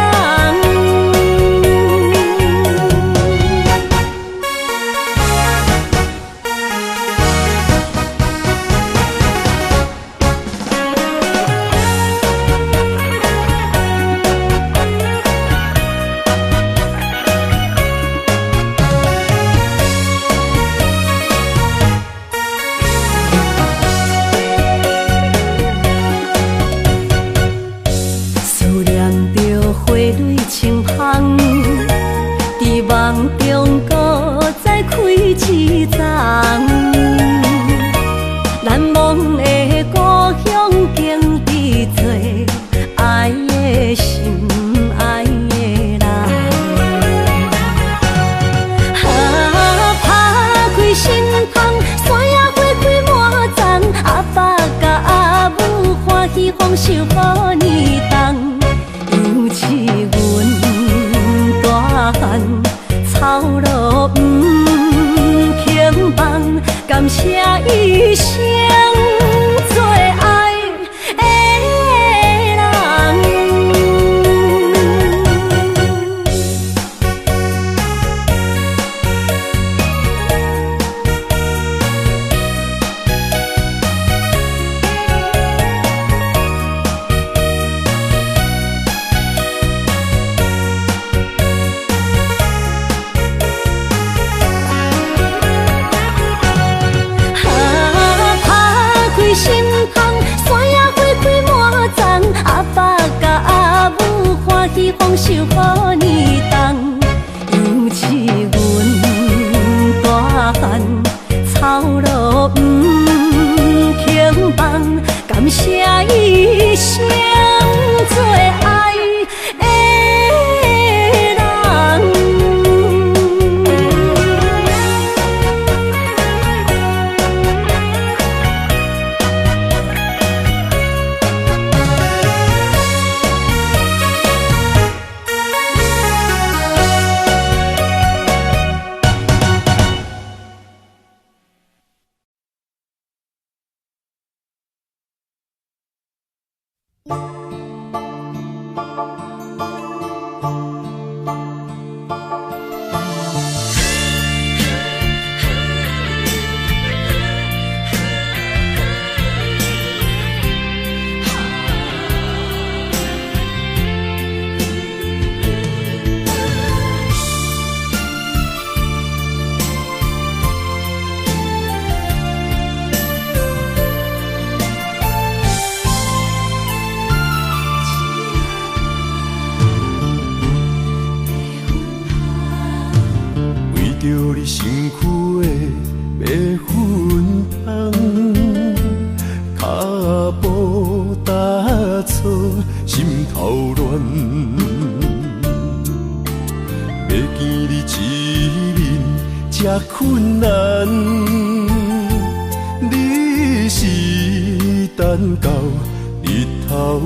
C: 清香，伫梦中搁再开一丛。难忘的故乡，经伫做爱的心，爱的人。打开心窗，山野花开满丛，阿爸甲阿母欢喜丰收好年冬。尤其阮大汉草路不轻放，感谢一生做爱的人。心窗，山野花开满丛，阿爸甲阿母欢喜丰收好年冬。尤其阮大汉草路不轻放，感谢一生做爱的人。
D: 着你身躯的白粉红，脚步踏错，心头乱。要见你一面这困难，你是等到日头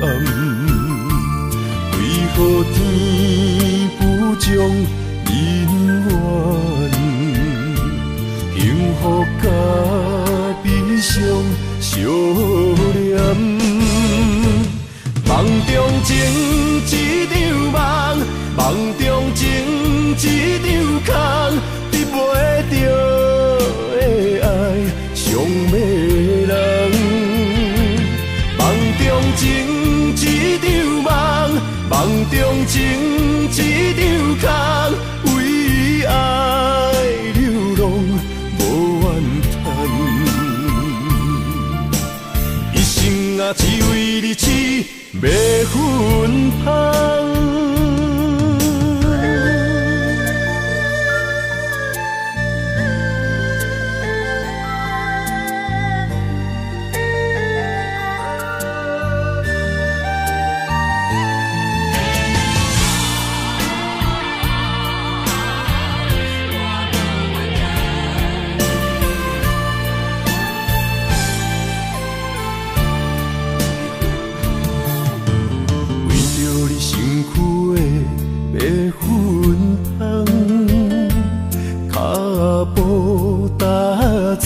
D: 暗，为何天不将？因缘，幸福甲悲伤相连，梦中情一场梦，梦中情一场空，得袂着的爱上迷人。梦中情一场梦，梦中情一场空。为爱流浪无怨叹，一生啊只为你痴，袂分香。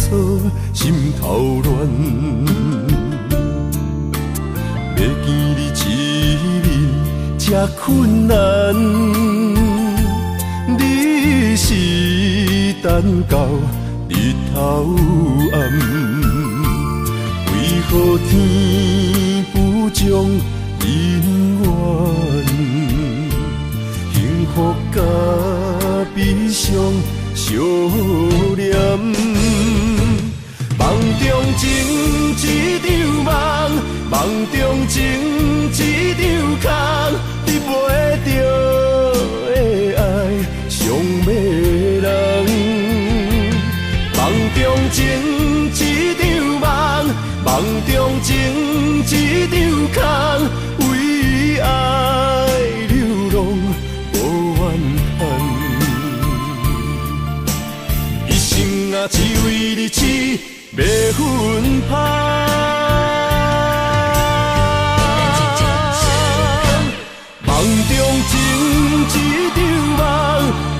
D: 错，心头乱。要见你一面这困难，你是等到日头暗，为何天不将人怨？幸福甲悲伤相连，梦中情一场梦，梦中情一场空，你袂着的爱上迷人。梦中情一场梦，梦中情一场空，为爱流浪无怨叹。一生啊，只为你痴，袂分芳。梦中情一场梦，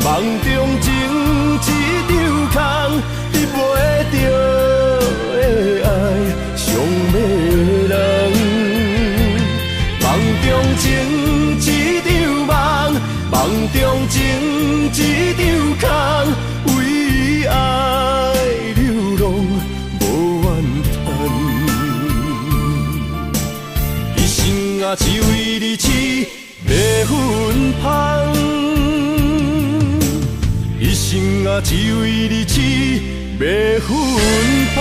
D: 梦中情一场空，你袂着的爱上迷人。梦中情一场梦，梦中情一场空，为爱流浪无怨叹。一生啊，只为你痴，袂分芳。一生啊，只为你痴，袂分芳。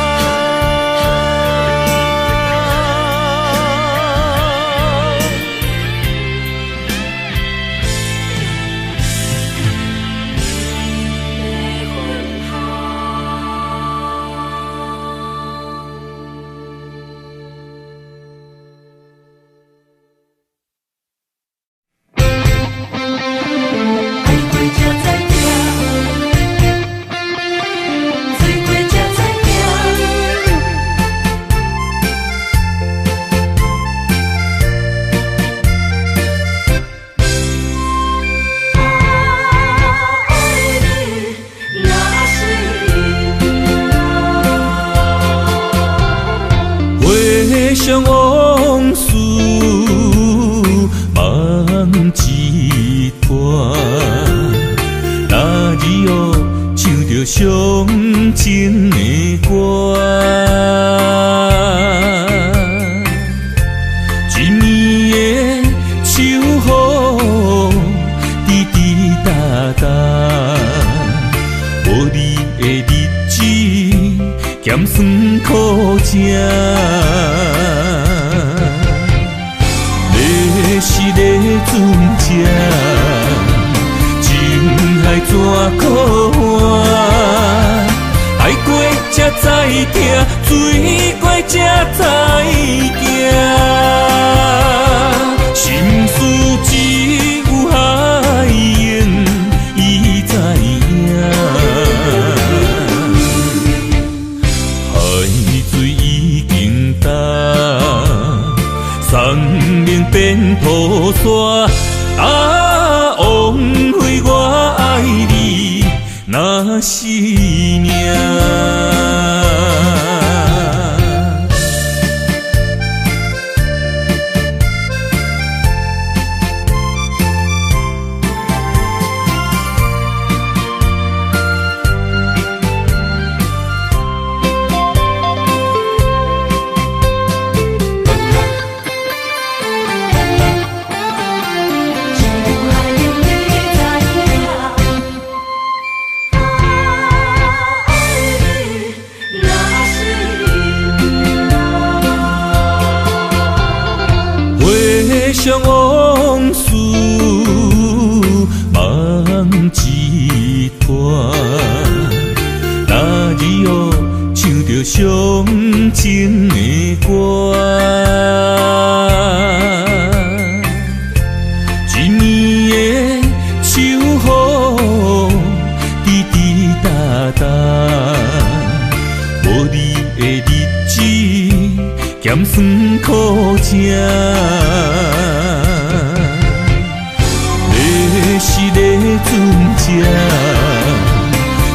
B: 想往事梦一段，那日后唱着伤情的歌，一暝的秋雨滴滴答答，无你的日子咸酸苦吃。是个船只，情海怎可换？海过才知疼，水过才知行。心事只有海涌，伊知影。海水已经干。生命变雨伞，枉费我爱你那是命。想往事梦一段，那日后唱着伤情的歌，一暝的秋雨滴滴答答，无你的日子咸酸苦吃。是个船只，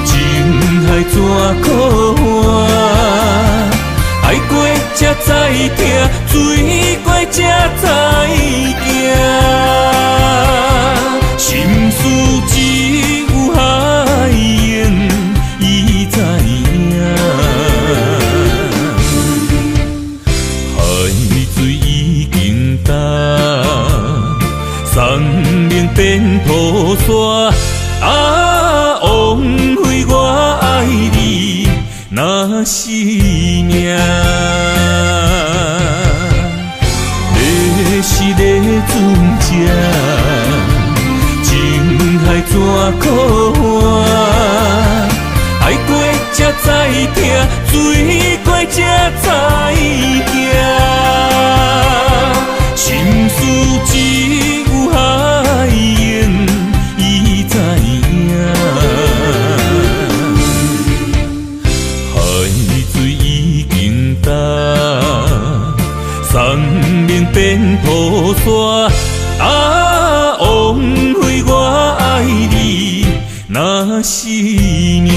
B: 情海怎可换？知疼，水过才知行。心事只有海涌，伊知影。海水已经干，山明变土沙。啊，枉费我爱你那是命。要是咧船只，情海怎可换？爱过才知疼，水过才知行。心事只有海涌，伊知影。海水已经干，山明变土沙。啊，枉费我爱你那是命。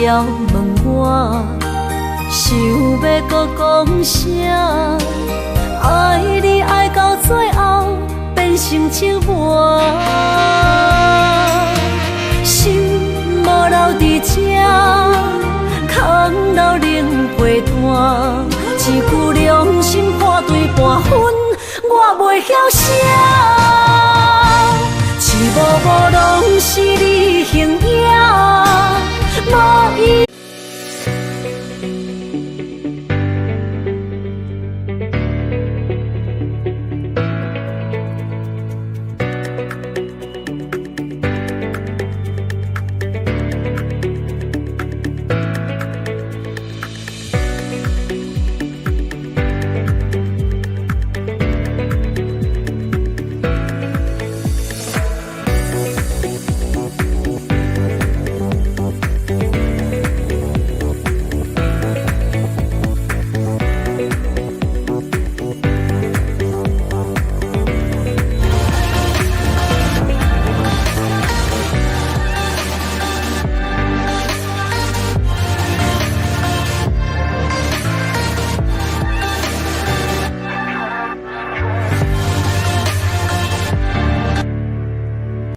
C: 要问我，想要搁讲啥？爱你爱到最后变成寂寞，心无留伫这，空留冷陪伴。一句良心破对半分，我袂晓写，一幕幕拢是你。